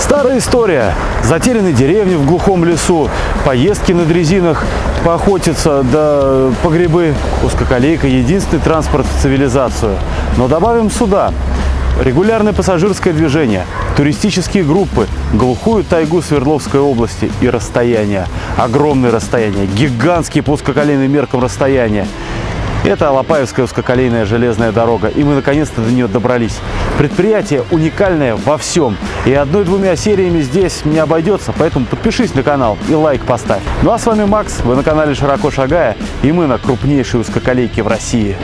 Старая история. Затерянные деревни в глухом лесу, поездки на дрезинах, поохотиться, да по грибы. Узкоколейка – единственный транспорт в цивилизацию. Но добавим сюда регулярное пассажирское движение, туристические группы, глухую тайгу Свердловской области и расстояния. Огромные расстояния, гигантские по узкоколейным меркам расстояния. Это Алапаевская узкоколейная железная дорога, и мы наконец-то до нее добрались. Предприятие уникальное во всем, и одной-двумя сериями здесь не обойдется, поэтому подпишись на канал и лайк поставь. Ну а с вами Макс, вы на канале Широко Шагая, и мы на крупнейшей узкоколейке в России.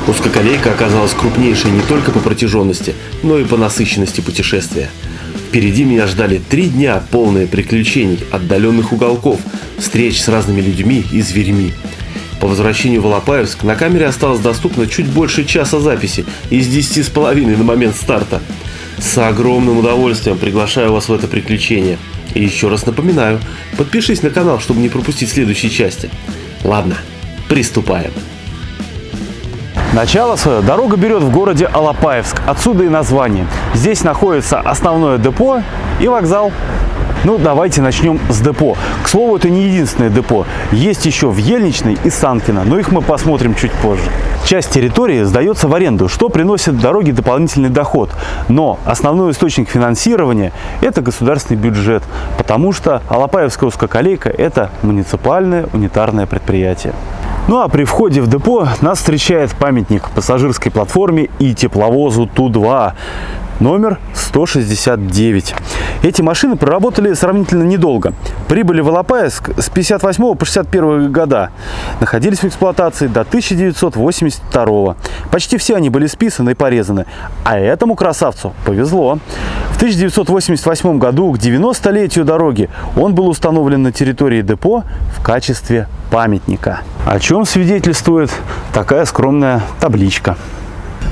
Узкоколейка оказалась крупнейшей не только по протяженности, но и по насыщенности путешествия. Впереди меня ждали 3 дня, полные приключений, отдаленных уголков, встреч с разными людьми и зверьми. По возвращению в Алапаевск на камере осталось доступно чуть больше часа записи из 10,5 на момент старта. С огромным удовольствием приглашаю вас в это приключение. И еще раз напоминаю, подпишись на канал, чтобы не пропустить следующие части. Ладно, приступаем. Начало свое дорога берет в городе Алапаевск, отсюда и название. Здесь находится основное депо и вокзал. Ну, давайте начнем с депо. К слову, это не единственное депо. Есть еще в Ельничной и Санкино, но их мы посмотрим чуть позже. Часть территории сдается в аренду, что приносит дороге дополнительный доход. Но основной источник финансирования – это государственный бюджет, потому что Алапаевская узкоколейка – это муниципальное унитарное предприятие. Ну а при входе в депо нас встречает памятник пассажирской платформе и тепловозу Ту-2, номер 169. Эти машины проработали сравнительно недолго. Прибыли в Алапаевск с 58 по 61 года. Находились в эксплуатации до 1982. Почти все они были списаны и порезаны. А этому красавцу повезло. В 1988 году, к 90-летию дороги, он был установлен на территории депо в качестве памятника. О чем свидетельствует такая скромная табличка.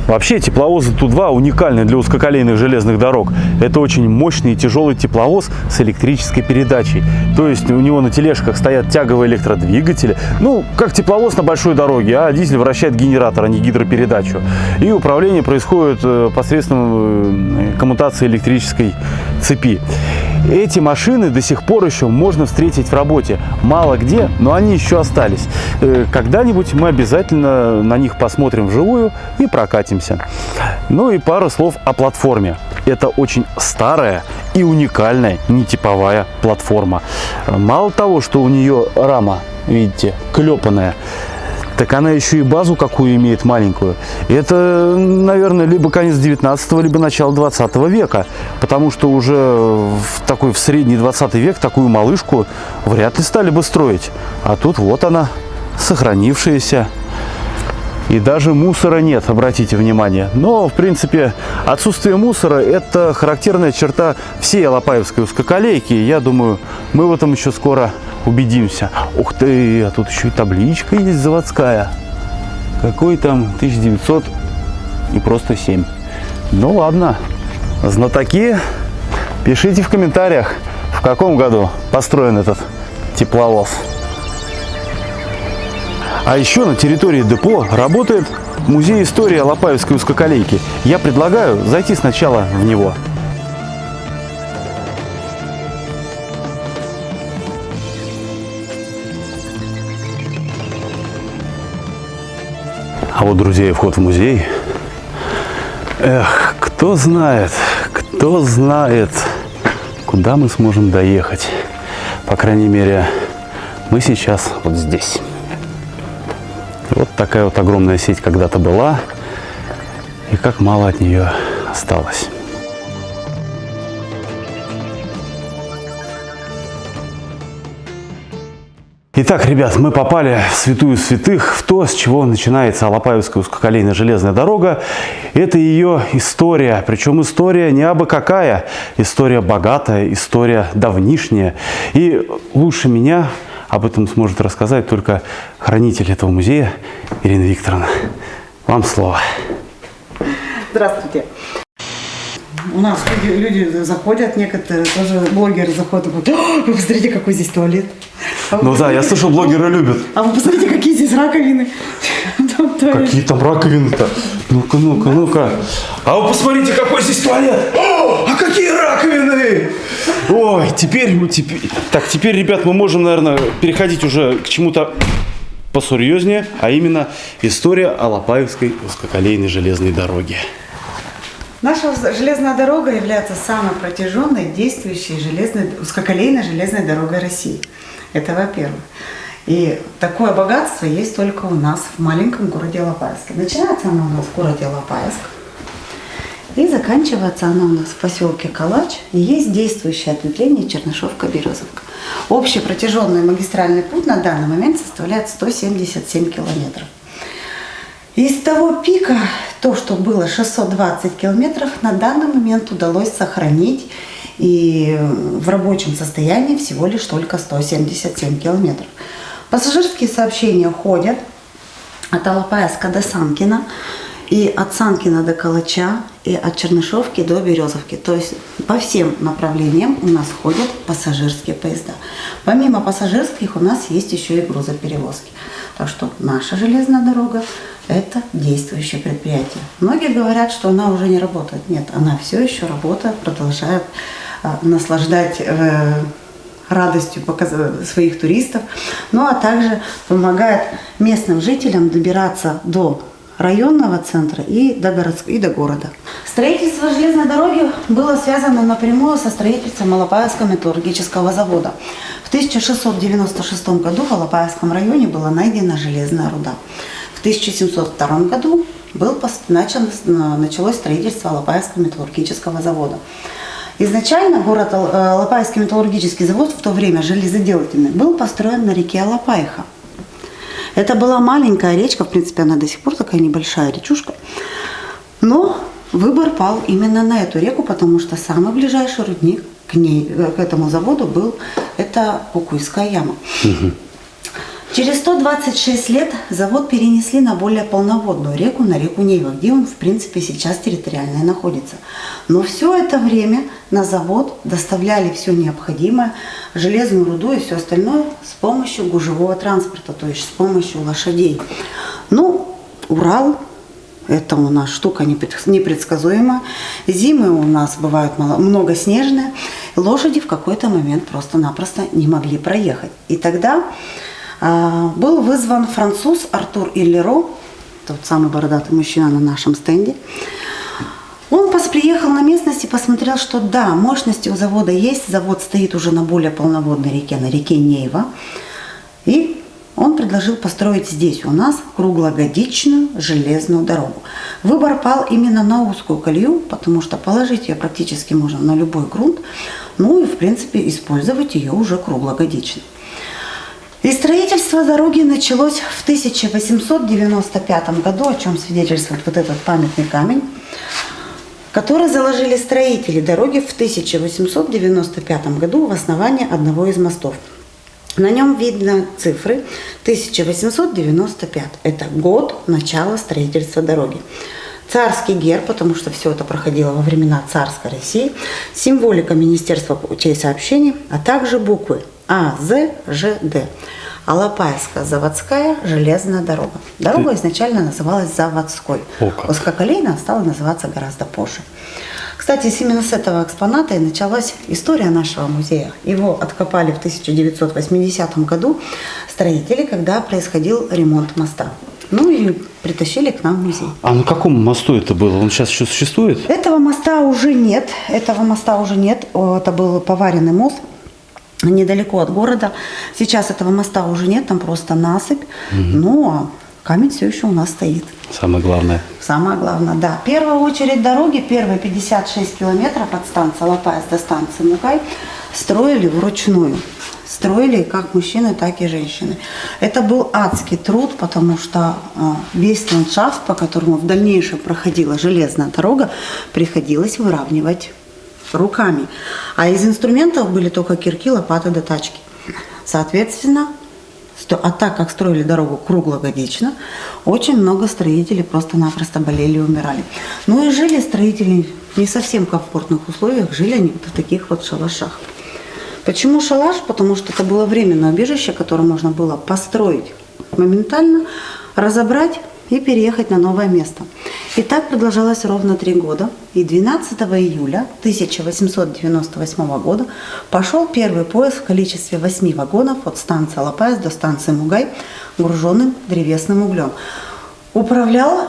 Вообще тепловозы Ту-2 уникальны для узкоколейных железных дорог. Это очень мощный и тяжелый тепловоз с электрической передачей. То есть у него на тележках стоят тяговые электродвигатели. Ну, как тепловоз на большой дороге, а дизель вращает генератор, а не гидропередачу. И управление происходит посредством коммутации электрической цепи. Эти машины до сих пор еще можно встретить в работе. Мало где, но они еще остались. Когда-нибудь мы обязательно на них посмотрим вживую и прокатимся. Ну и пару слов о платформе. Это очень старая и уникальная нетиповая платформа. Мало того, что у нее рама, видите, клепанная, так она еще и базу какую имеет маленькую. Это, наверное, либо конец 19-го, либо начало 20 века. Потому что уже в средний 20 век такую малышку вряд ли стали бы строить. А тут вот она, сохранившаяся. И даже мусора нет, обратите внимание. Но, в принципе, отсутствие мусора – это характерная черта всей Алапаевской узкоколейки. Я думаю, мы в этом еще скоро убедимся. Ух ты, а тут еще и табличка есть заводская. Какой там 1900 и просто 7. Ну ладно, знатоки, пишите в комментариях, в каком году построен этот тепловоз. А еще на территории депо работает музей истории Алапаевской узкоколейки. Я предлагаю зайти сначала в него. А вот, друзья, вход в музей. Эх, кто знает, куда мы сможем доехать. По крайней мере, мы сейчас вот здесь. Вот такая вот огромная сеть когда-то была, и как мало от нее осталось. Итак, ребят, мы попали в святую святых, в то, с чего начинается Алапаевская узкоколейная железная дорога. Это ее история, причем история не абы какая, история богатая, история давнишняя. И лучше меня об этом сможет рассказать только хранитель этого музея Ирина Викторовна. Вам слово. Здравствуйте. У нас люди заходят, некоторые тоже блогеры заходят, говорят: вы посмотрите, какой здесь туалет. Ну да, я слышал, блогеры любят. А вы посмотрите, какие здесь раковины. Какие там раковины-то? Ну-ка, ну-ка, ну-ка. А вы посмотрите, какой здесь туалет. О, а какие раковины! Ой, теперь, теперь, ребят, мы можем, наверное, переходить уже к чему-то посерьезнее, а именно история Алапаевской узкоколейной железной дороги. Наша железная дорога является самой протяженной действующей узкоколейной железной дорогой России. Это во-первых. И такое богатство есть только у нас в маленьком городе Алапаевске. Начинается она у нас в городе Алапаевск и заканчивается она у нас в поселке Калач. И есть действующее ответвление Чернышовка-Березовка. Общий протяженный магистральный путь на данный момент составляет 177 километров. Из того пика, то, что было 620 километров, на данный момент удалось сохранить и в рабочем состоянии всего лишь только 177 километров. Пассажирские сообщения ходят от Алапаевска до Санкина, и от Санкина до Калача, и от Чернышовки до Березовки. То есть по всем направлениям у нас ходят пассажирские поезда. Помимо пассажирских у нас есть еще и грузоперевозки. Так что наша железная дорога – это действующее предприятие. Многие говорят, что она уже не работает. Нет, она все еще работает, продолжает наслаждать радостью своих туристов, ну а также помогает местным жителям добираться до районного центра и до города. Строительство железной дороги было связано напрямую со строительством Алапаевского металлургического завода. В 1696 году в Алапаевском районе была найдена железная руда. В 1702 году началось строительство Алапаевского металлургического завода. Изначально город Алапаевский металлургический завод, в то время железоделательный, был построен на реке Алапаиха. Это была маленькая речка, в принципе, она до сих пор такая небольшая речушка. Но выбор пал именно на эту реку, потому что самый ближайший рудник к этому заводу был, это Кукуйская яма. Через 126 лет завод перенесли на более полноводную реку, на реку Нейва, где он, в принципе, сейчас территориально и находится. Но все это время на завод доставляли все необходимое, железную руду и все остальное с помощью гужевого транспорта, то есть с помощью лошадей. Ну, Урал – это у нас штука непредсказуемая. Зимы у нас бывают много снежные. Лошади в какой-то момент просто-напросто не могли проехать. И тогда был вызван француз Артур Иллеро, тот самый бородатый мужчина на нашем стенде. Он приехал на местность и посмотрел, что да, мощности у завода есть, завод стоит уже на более полноводной реке, на реке Нейва. И он предложил построить здесь у нас круглогодичную железную дорогу. Выбор пал именно на узкую колею, потому что положить ее практически можно на любой грунт, ну и в принципе использовать ее уже круглогодично. И строительство дороги началось в 1895 году, о чем свидетельствует вот этот памятный камень, который заложили строители дороги в 1895 году в основании одного из мостов. На нем видно цифры 1895. Это год начала строительства дороги. Царский герб, потому что все это проходило во времена царской России, символика Министерства путей сообщений, а также буквы А, З, Ж, Д. Алапаевская заводская железная дорога. Дорога изначально называлась заводской. Узкоколейная стала называться гораздо позже. Кстати, именно с этого экспоната и началась история нашего музея. Его откопали в 1980 году строители, когда происходил ремонт моста. Ну и притащили к нам в музей. А на каком мосту это было? Он сейчас еще существует? Этого моста уже нет. Это был поваренный мост недалеко от города. Сейчас этого моста уже нет, там просто насыпь. Но камень все еще у нас стоит. Самое главное. Самое главное, да. В первую очередь дороги, первые 56 километров от станции Алапаевск до станции Мукай строили вручную. Строили как мужчины, так и женщины. Это был адский труд, потому что весь ландшафт, по которому в дальнейшем проходила железная дорога, приходилось выравнивать руками. А из инструментов были только кирки, лопаты да тачки. Соответственно, а так как строили дорогу круглогодично, очень много строителей просто-напросто болели и умирали. Ну и жили строители в не совсем комфортных условиях, жили они в таких вот шалашах. Почему шалаш? Потому что это было временное убежище, которое можно было построить моментально, разобрать и переехать на новое место. И так продолжалось ровно 3 года. И 12 июля 1898 года пошел первый поезд в количестве 8 вагонов от станции Алапаевск до станции Мугай, груженным древесным углем. Управлял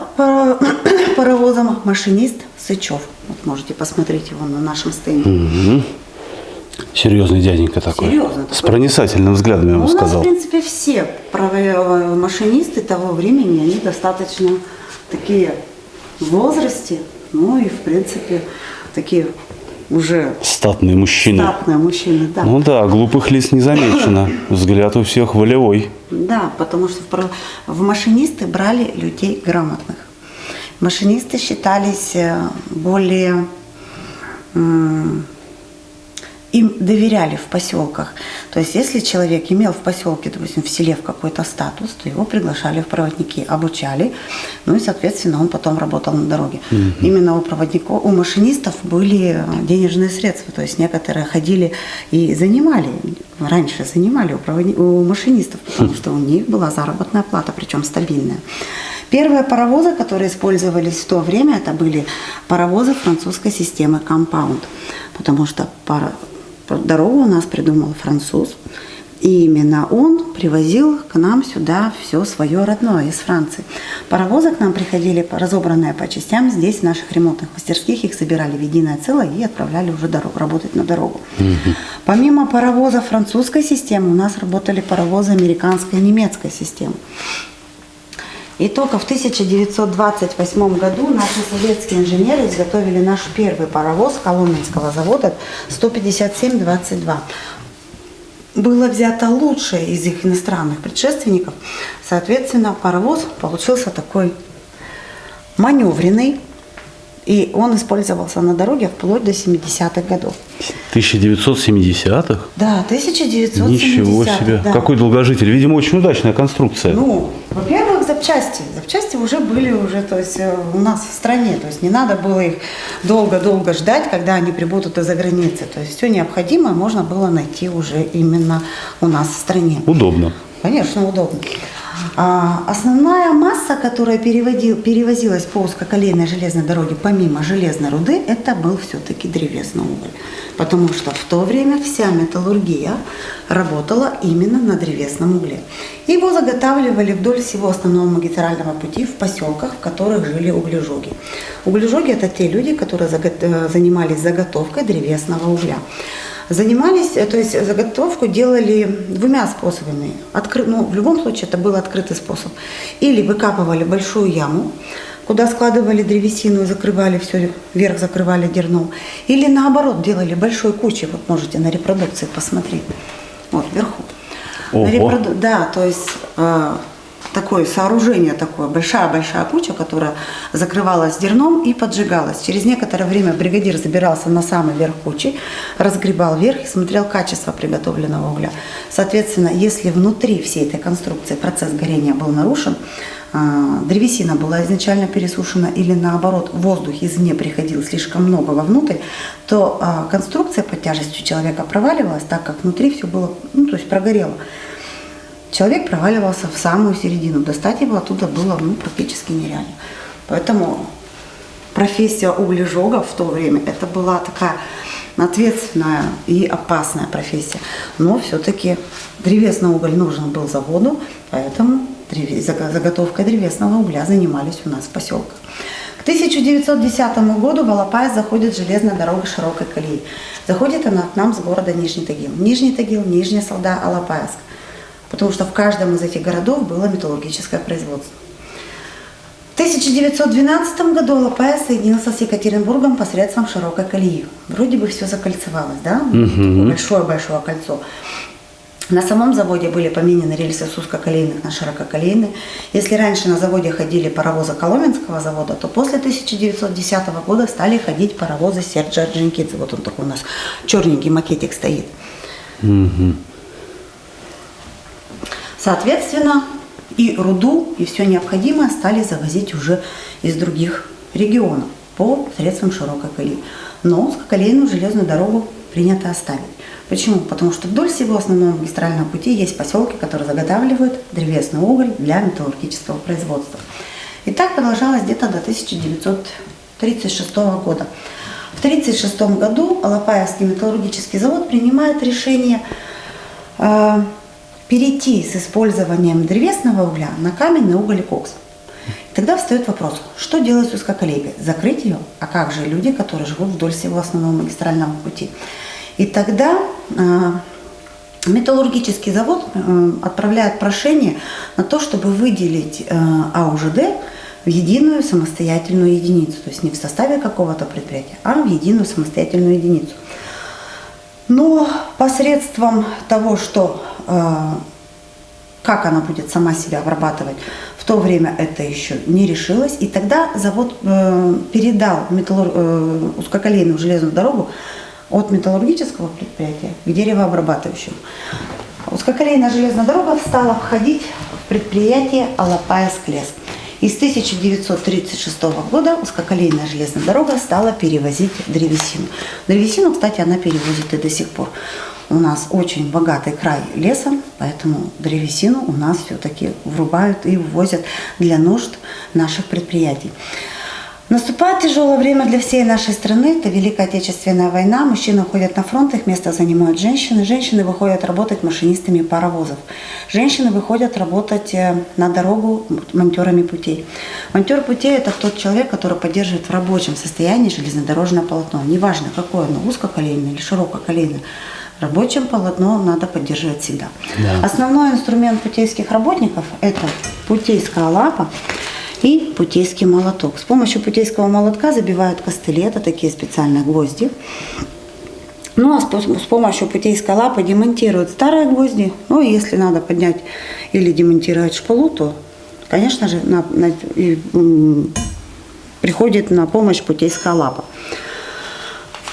паровозом машинист Сычев. Вот можете посмотреть его на нашем стенде. Серьезный дяденька такой. Серьезно такой. С проницательным взглядом, я бы У нас, сказал. в принципе, все машинисты того времени, они достаточно такие в возрасте, ну и, в принципе, такие уже Статные мужчины. статные мужчины, да. Ну да, глупых лиц не замечено. Взгляд у всех волевой. Да, потому что в машинисты брали людей грамотных. Машинисты считались более... Им доверяли в поселках. То есть, если человек имел в поселке, допустим, в селе в какой-то статус, то его приглашали в проводники, обучали, ну и, соответственно, он потом работал на дороге. Именно у проводников, у машинистов были денежные средства. То есть, некоторые ходили и занимали, раньше занимали у машинистов, потому что у них была заработная плата, причем стабильная. Первые паровозы, которые использовались в то время, это были паровозы французской системы «Компаунд», потому что дорогу у нас придумал француз, и именно он привозил к нам сюда все свое родное из Франции. Паровозы к нам приходили разобранные по частям, здесь в наших ремонтных мастерских их собирали в единое целое и отправляли уже работать на дорогу. Помимо паровоза французской системы у нас работали паровозы американской и немецкой системы. И только в 1928 году наши советские инженеры изготовили наш первый паровоз Коломенского завода 157-22. Было взято лучшее из их иностранных предшественников. Соответственно, паровоз получился такой маневренный, и он использовался на дороге вплоть до 70-х годов. 1970-х? Да, 1970-х. Ничего себе. Да. Какой долгожитель. Видимо, очень удачная конструкция. Ну, во-первых, запчасти. Запчасти уже были то есть, у нас в стране. То есть не надо было их долго-долго ждать, когда они прибудут из-за границы. То есть все необходимое можно было найти уже именно у нас в стране. Удобно. Конечно, удобно. Основная масса, которая перевозилась по узкоколейной железной дороге, помимо железной руды, это был все-таки древесный уголь. Потому что в то время вся металлургия работала именно на древесном угле. Его заготавливали вдоль всего основного магистрального пути в поселках, в которых жили углежоги. Углежоги – это те люди, которые занимались заготовкой древесного угля. Занимались, то есть заготовку делали двумя способами. В любом случае это был открытый способ. Или выкапывали большую яму, куда складывали древесину и закрывали все, вверх закрывали дерном. Или наоборот делали большой кучей, вот можете на репродукции посмотреть, вот вверху. Да, то есть такое сооружение, такое большая куча, которая закрывалась дерном и поджигалась. Через некоторое время бригадир забирался на самый верх кучи, разгребал вверх и смотрел качество приготовленного угля. Соответственно, если внутри всей этой конструкции процесс горения был нарушен, древесина была изначально пересушена или наоборот воздух извне приходил слишком много вовнутрь, то конструкция под тяжестью человека проваливалась, так как внутри все было, то есть прогорело. Человек проваливался в самую середину. Достать его оттуда было практически нереально. Поэтому профессия углежога в то время это была такая ответственная и опасная профессия. Но все-таки древесный уголь нужен был заводу, поэтому заготовкой древесного угля занимались у нас в поселках. К 1910 году в Алапаевск заходит железная дорога широкой колеи. Заходит она к нам с города Нижний Тагил. Нижний Тагил, Нижняя Салда, Алапаевск. Потому что в каждом из этих городов было металлургическое производство. В 1912 году Алапаевск соединился с Екатеринбургом посредством широкой колеи. Вроде бы все закольцевалось, да? Большое-большое кольцо. На самом заводе были поменены рельсы с узкоколейных на ширококолейные. Если раньше на заводе ходили паровозы Коломенского завода, то после 1910 года стали ходить паровозы Серджа Орджоникидзе. Вот он такой у нас черненький макетик стоит. Соответственно, и руду, и все необходимое стали завозить уже из других регионов по средствам широкой колеи. Но узкоколейную железную дорогу принято оставить. Почему? Потому что вдоль всего основного магистрального пути есть поселки, которые заготавливают древесный уголь для металлургического производства. И так продолжалось где-то до 1936 года. В 1936 году Алапаевский металлургический завод принимает решение перейти с использованием древесного угля на каменный уголь и кокс. Тогда встает вопрос, что делать с узкоколейкой? Закрыть ее? А как же люди, которые живут вдоль всего основного магистрального пути? И тогда металлургический завод отправляет прошение на то, чтобы выделить АУЖД в единую самостоятельную единицу. То есть не в составе какого-то предприятия, а в единую самостоятельную единицу. Но посредством того, что как она будет сама себя обрабатывать, в то время это еще не решилось. И тогда завод передал узкоколейную железную дорогу от металлургического предприятия к деревообрабатывающему. Узкоколейная железная дорога стала входить в предприятие Алапаевск-лес. И с 1936 года узкоколейная железная дорога стала перевозить древесину. Древесину, кстати, она перевозит и до сих пор. У нас очень богатый край лесом, поэтому древесину у нас все-таки врубают и ввозят для нужд наших предприятий. Наступает тяжелое время для всей нашей страны. Это Великая Отечественная война. Мужчины уходят на фронт, их место занимают женщины. Женщины выходят работать машинистами паровозов. Женщины выходят работать на дорогу монтерами путей. Монтер путей – это тот человек, который поддерживает в рабочем состоянии железнодорожное полотно. Неважно, какое оно, узкоколейное или ширококолейное. Рабочим полотно надо поддерживать всегда. Да. Основной инструмент путейских работников – это путейская лапа и путейский молоток. С помощью путейского молотка забивают костыли, это такие специальные гвозди. Ну а с помощью путейской лапы демонтируют старые гвозди. Ну и если надо поднять или демонтировать шпалу, то, конечно же, приходит на помощь путейская лапа.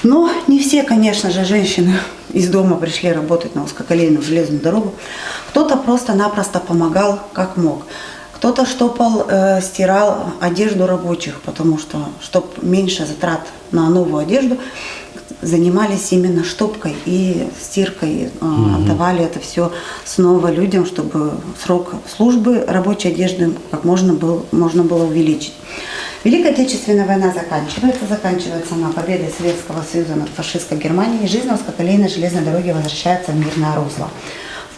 Но не все, конечно же, женщины из дома пришли работать на узкоколейную железную дорогу. Кто-то просто-напросто помогал как мог. Кто-то штопал, стирал одежду рабочих, потому что, чтобы меньше затрат на новую одежду, занимались именно штопкой и стиркой. Отдавали это все снова людям, чтобы срок службы рабочей одежды как можно было увеличить. Великая Отечественная война заканчивается она победой Советского Союза над фашистской Германией, и жизнь на узкоколейной железной дороге возвращается в мирное русло.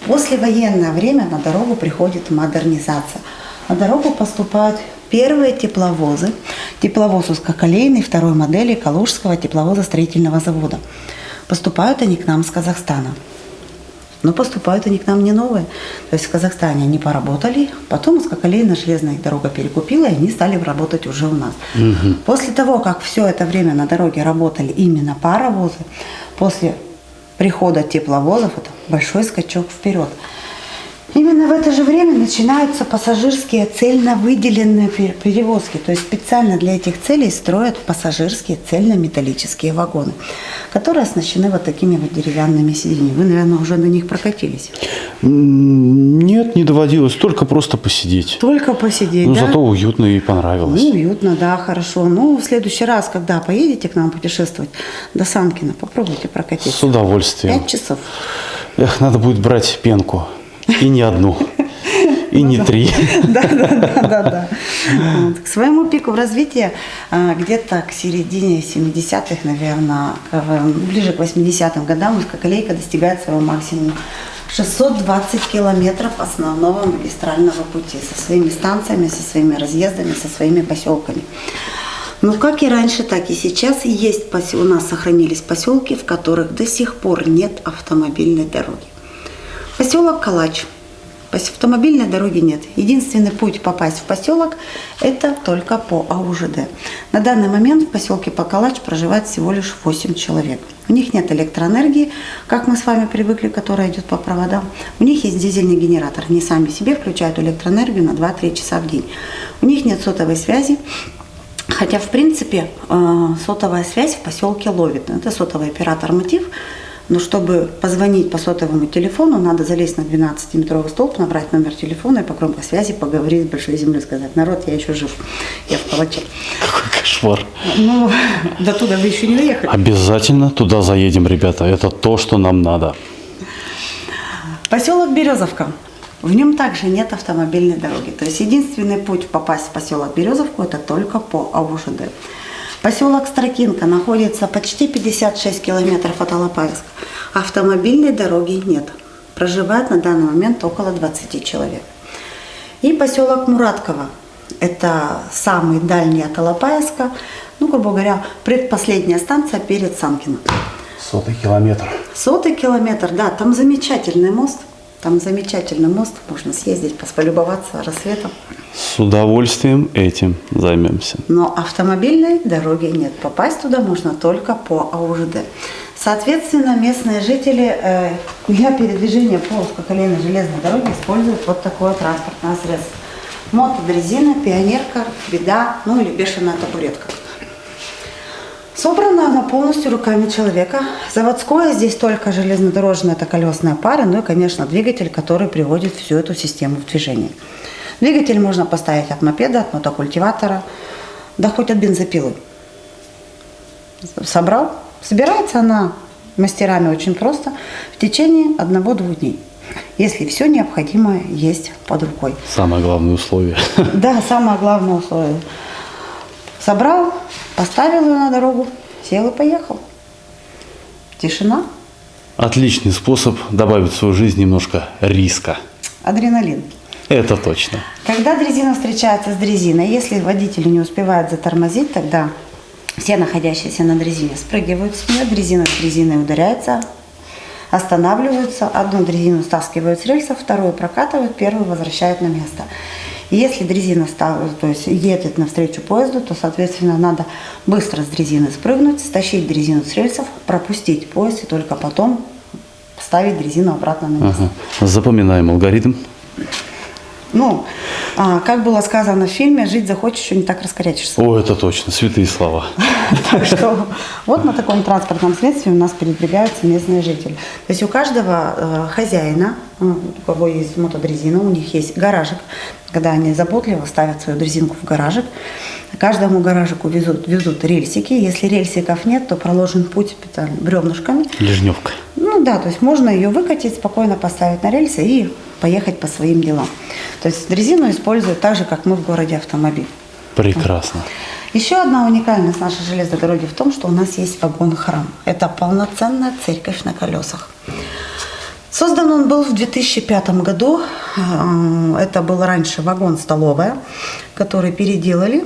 В послевоенное время на дорогу приходит модернизация. На дорогу поступают первые тепловозы. Тепловоз узкоколейный второй модели Калужского тепловозостроительного завода. Поступают они к нам с Казахстана. Но поступают они к нам не новые. То есть в Казахстане они поработали, потом узкоколейная железная дорога перекупила, и они стали работать уже у нас. После того, как все это время на дороге работали именно паровозы, после прихода тепловозов, это большой скачок вперед. Именно в это же время начинаются пассажирские цельно выделенные перевозки. То есть специально для этих целей строят пассажирские цельнометаллические вагоны, которые оснащены вот такими вот деревянными сиденьями. Вы, наверное, уже на них прокатились? Нет, не доводилось. Только просто посидеть. Только посидеть, ну, да? Зато уютно и понравилось. Ну, уютно, да, хорошо. Ну, в следующий раз, когда поедете к нам путешествовать до Санкина, попробуйте прокатиться. С удовольствием. 5 часов. Эх, надо будет брать пенку. И не одну, и не 3. Да. К своему пику в развитии где-то к середине 70-х, наверное, ближе к 80-м годам узкоколейка достигает своего максимума. 620 километров основного магистрального пути со своими станциями, со своими разъездами, со своими поселками. Но как и раньше, так и сейчас у нас сохранились поселки, в которых до сих пор нет автомобильной дороги. Поселок Калач. Автомобильной дороги нет. Единственный путь попасть в поселок – это только по АУЖД. На данный момент в поселке Калач проживает всего лишь 8 человек. У них нет электроэнергии, как мы с вами привыкли, которая идет по проводам. У них есть дизельный генератор. Они сами себе включают электроэнергию на 2-3 часа в день. У них нет сотовой связи. Хотя, в принципе, сотовая связь в поселке ловит. Это сотовый оператор «Мотив». Но чтобы позвонить по сотовому телефону, надо залезть на 12-метровый столб, набрать номер телефона и по громкой связи поговорить с большой землей, сказать: народ, я еще жив, я в Калаче. Какой кошмар. Ну, до туда вы еще не доехали. Обязательно туда заедем, ребята. Это то, что нам надо. Поселок Березовка. В нем также нет автомобильной дороги. То есть единственный путь попасть в поселок Березовку – это только по АУЖД. Поселок Строкинка находится почти 56 километров от Алапаевска. Автомобильной дороги нет. Проживает на данный момент около 20 человек. И поселок Муратково – это самый дальний от Алапаевска, ну, грубо говоря, предпоследняя станция перед Санкино. 100 километр. 100 километр, да, там замечательный мост. Там замечательный мост, можно съездить, полюбоваться рассветом. С удовольствием этим займемся. Но автомобильной дороги нет. Попасть туда можно только по АУЖД. Соответственно, местные жители для передвижения по узкоколейной железной дороге используют вот такое транспортное средство. Мотодрезина, пионерка, беда, ну или бешеная табуретка. Собрана она полностью руками человека. Заводское здесь только железнодорожная, это колесная пара, ну и, конечно, двигатель, который приводит всю эту систему в движение. Двигатель можно поставить от мопеда, от мотокультиватора, да хоть от бензопилы. Собрал. Собирается она мастерами очень просто в течение 1-2 дней, если все необходимое есть под рукой. Самое главное условие. Да, самое главное условие. Собрал, поставил ее на дорогу, сел и поехал. Тишина. Отличный способ добавить в свою жизнь немножко риска. Адреналин. Это точно. Когда дрезина встречается с дрезиной, если водитель не успевает затормозить, тогда все находящиеся на дрезине спрыгивают с нее, дрезина с дрезиной ударяется, останавливаются, одну дрезину стаскивают с рельсов, вторую прокатывают, первую возвращают на место. Если дрезина то есть едет навстречу поезду, то, соответственно, надо быстро с дрезины спрыгнуть, стащить дрезину с рельсов, пропустить поезд и только потом ставить дрезину обратно на место. Ага. Запоминаем алгоритм. Ну, как было сказано в фильме, жить захочешь, еще не так раскорячишься. О, это точно, святые слова. Так что вот на таком транспортном средстве у нас передвигаются местные жители. То есть у каждого хозяина, у кого есть мотодрезина, у них есть гаражик, когда они заботливо ставят свою дрезинку в гаражик. Каждому гаражику везут рельсики. Если рельсиков нет, то проложен путь специально бревнышками. Лежневка. Ну да, то есть можно ее выкатить, спокойно поставить на рельсы и поехать по своим делам. То есть дрезину используют так же, как мы в городе автомобиль. Прекрасно. Еще одна уникальность нашей железной дороги в том, что у нас есть вагон-храм. Это полноценная церковь на колесах. Создан он был в 2005 году. Это был раньше вагон-столовая, который переделали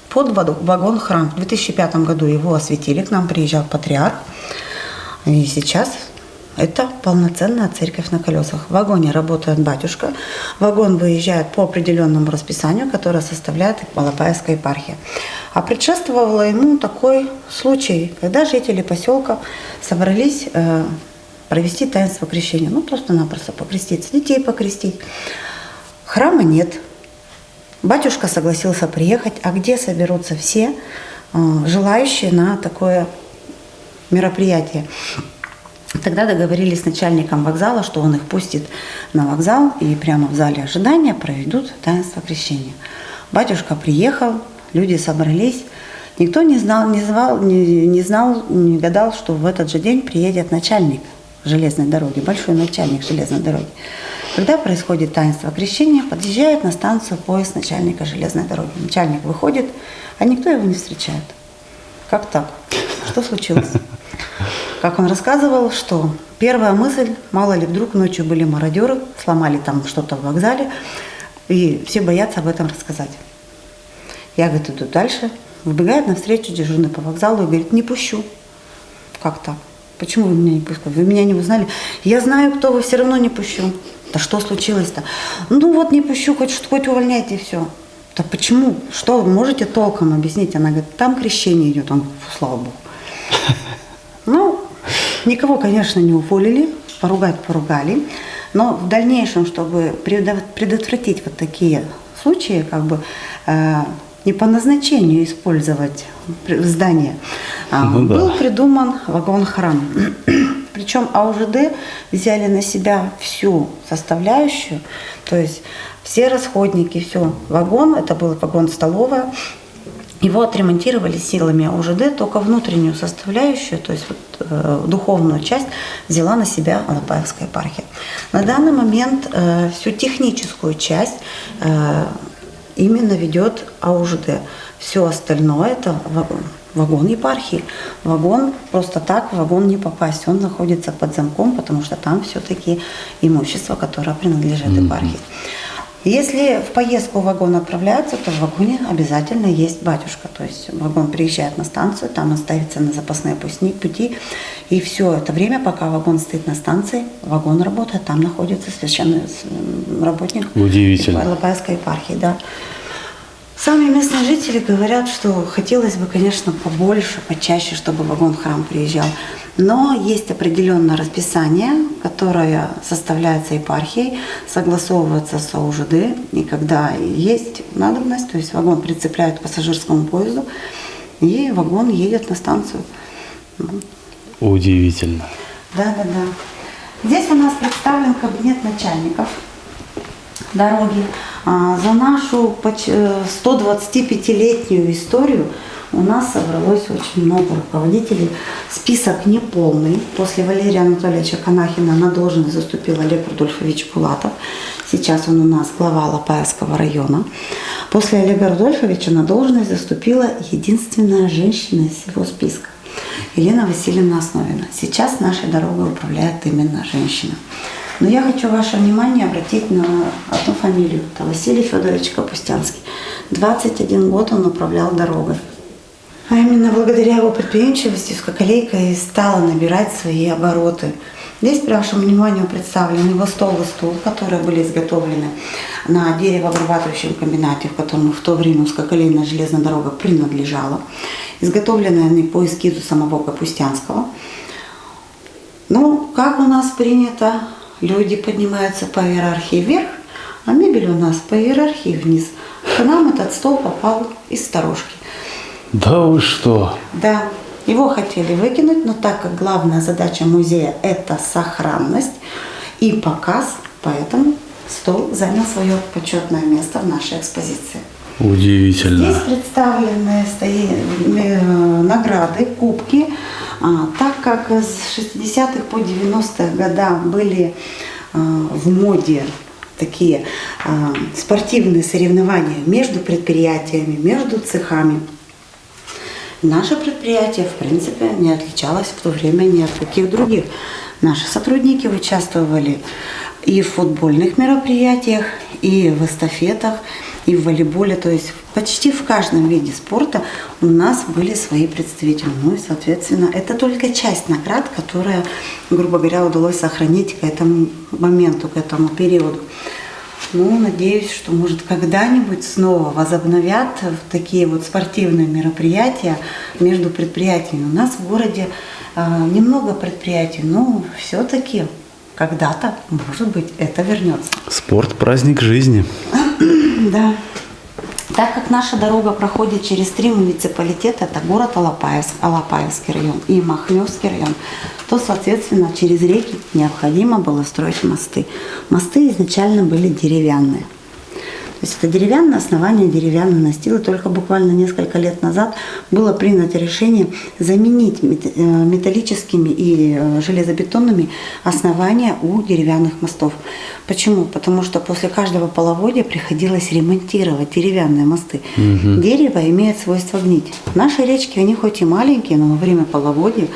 под вагон-храм. В 2005 году его осветили, к нам приезжал патриарх. И сейчас это полноценная церковь на колесах. В вагоне работает батюшка. Вагон выезжает по определенному расписанию, которое составляет Алапаевская епархия. А предшествовало ему такой случай, когда жители поселка собрались провести таинство крещения. Ну, просто-напросто покреститься, детей покрестить. Храма нет. Батюшка согласился приехать. А где соберутся все желающие на такое мероприятие? Тогда договорились с начальником вокзала, что он их пустит на вокзал и прямо в зале ожидания проведут таинство крещения. Батюшка приехал, люди собрались. Никто не гадал, что в этот же день приедет начальник железной дороги, большой начальник железной дороги. Когда происходит таинство крещения, подъезжает на станцию поезд начальника железной дороги. Начальник выходит, а никто его не встречает. Как так? Что случилось? Как он рассказывал, что первая мысль, мало ли вдруг ночью были мародеры, сломали там что-то в вокзале, и все боятся об этом рассказать. Я, говорит, иду дальше, выбегает навстречу дежурный по вокзалу и говорит, не пущу. Как так? Почему вы меня не пускаете? Вы меня не узнали? Я знаю, кто вы, все равно не пущу. Да что случилось-то? Ну вот не пущу, хоть увольняйте и все. Да почему? Что вы можете толком объяснить? Она говорит, там крещение идет. Он говорит, слава Богу. Ну, никого, конечно, не уволили, поругали. Но в дальнейшем, чтобы предотвратить вот такие случаи, как бы не по назначению использовать здание, был придуман вагон-храм. Причем АУЖД взяли на себя всю составляющую, то есть все расходники, все. Вагон, это был вагон-столовая, Его отремонтировали силами АУЖД, только внутреннюю составляющую, то есть вот, духовную часть взяла на себя Алапаевская епархия. На данный момент всю техническую часть именно ведет АУЖД. Все остальное это вагон епархии. Вагон просто так в вагон не попасть. Он находится под замком, потому что там все-таки имущество, которое принадлежит епархии. Если в поездку вагон отправляется, то в вагоне обязательно есть батюшка. То есть вагон приезжает на станцию, там он ставится на запасные пути. И все это время, пока вагон стоит на станции, вагон работает, там находится священный работник Алапаевской епархии. Да. Сами местные жители говорят, что хотелось бы, конечно, побольше, почаще, чтобы вагон в храм приезжал. Но есть определенное расписание, которое составляется епархией, согласовывается с АУЖД, и когда есть надобность, то есть вагон прицепляют к пассажирскому поезду, и вагон едет на станцию. Удивительно. Да. Здесь у нас представлен кабинет начальников дороги. За нашу 125-летнюю историю у нас собралось очень много руководителей. Список неполный. После Валерия Анатольевича Канахина на должность заступил Олег Рудольфович Пулатов. Сейчас он у нас глава Алапаевского района. После Олега Рудольфовича на должность заступила единственная женщина из его списка. Елена Васильевна Основина. Сейчас нашей дорогой управляет именно женщина. Но я хочу ваше внимание обратить на одну фамилию. Это Василий Федорович Капустянский. 21 год он управлял дорогой. А именно благодаря его предприимчивости Узкоколейка и стала набирать свои обороты. Здесь, при вашему вниманию, представлен его стол и стул, которые были изготовлены на деревообрабатывающем комбинате, в котором в то время узкоколейная железная дорога принадлежала. Изготовлены они по эскизу самого Капустянского. Ну, как у нас принято, люди поднимаются по иерархии вверх, а мебель у нас по иерархии вниз. К нам этот стол попал из сторожки. Да вы что? Да, его хотели выкинуть, но так как главная задача музея – это сохранность и показ, поэтому стол занял свое почетное место в нашей экспозиции. Удивительно. Здесь представлены награды, кубки, так как с 60-х по 90-х годах были в моде такие спортивные соревнования между предприятиями, между цехами. Наше предприятие, в принципе, не отличалось в то время ни от каких других. Наши сотрудники участвовали и в футбольных мероприятиях, и в эстафетах, и в волейболе. То есть почти в каждом виде спорта у нас были свои представители. Ну и, соответственно, это только часть наград, которая, грубо говоря, удалось сохранить к этому моменту, к этому периоду. Ну, надеюсь, что, может, когда-нибудь снова возобновят такие вот спортивные мероприятия между предприятиями. У нас в городе немного предприятий, но все-таки когда-то, может быть, это вернется. Спорт – праздник жизни. Да. Так как наша дорога проходит через 3 муниципалитета, это город Алапаевск, Алапаевский район и Махневский район, то, соответственно, через реки необходимо было строить мосты. Мосты изначально были деревянные. То есть это деревянное основание, деревянный настил. И только буквально несколько лет назад было принято решение заменить металлическими и железобетонными основания у деревянных мостов. Почему? Потому что после каждого половодья приходилось ремонтировать деревянные мосты. Дерево имеет свойство гнить. Наши речки, они хоть и маленькие, но во время половодья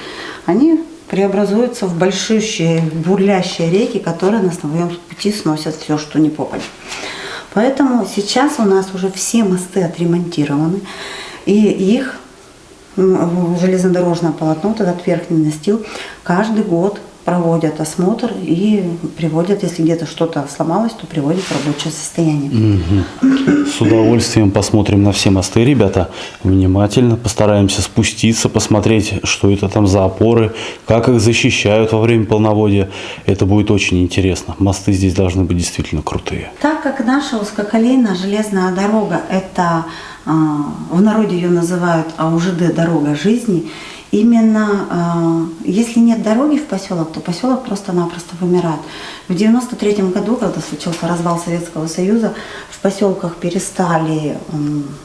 они преобразуются в большущие бурлящие реки, которые на своем пути сносят все, что не попадет. Поэтому сейчас у нас уже все мосты отремонтированы, и их железнодорожное полотно, вот этот верхний настил, каждый год проводят осмотр и приводят, если где-то что-то сломалось, то приводят в рабочее состояние. С удовольствием посмотрим на все мосты, ребята. Внимательно постараемся спуститься, посмотреть, что это там за опоры, как их защищают во время полноводья. Это будет очень интересно. Мосты здесь должны быть действительно крутые. Так как наша узкоколейная железная дорога, это в народе ее называют АУЖД «Дорога жизни», Именно если нет дороги в поселок, то поселок просто-напросто вымирает. В 1993 году, когда случился развал Советского Союза, в поселках перестали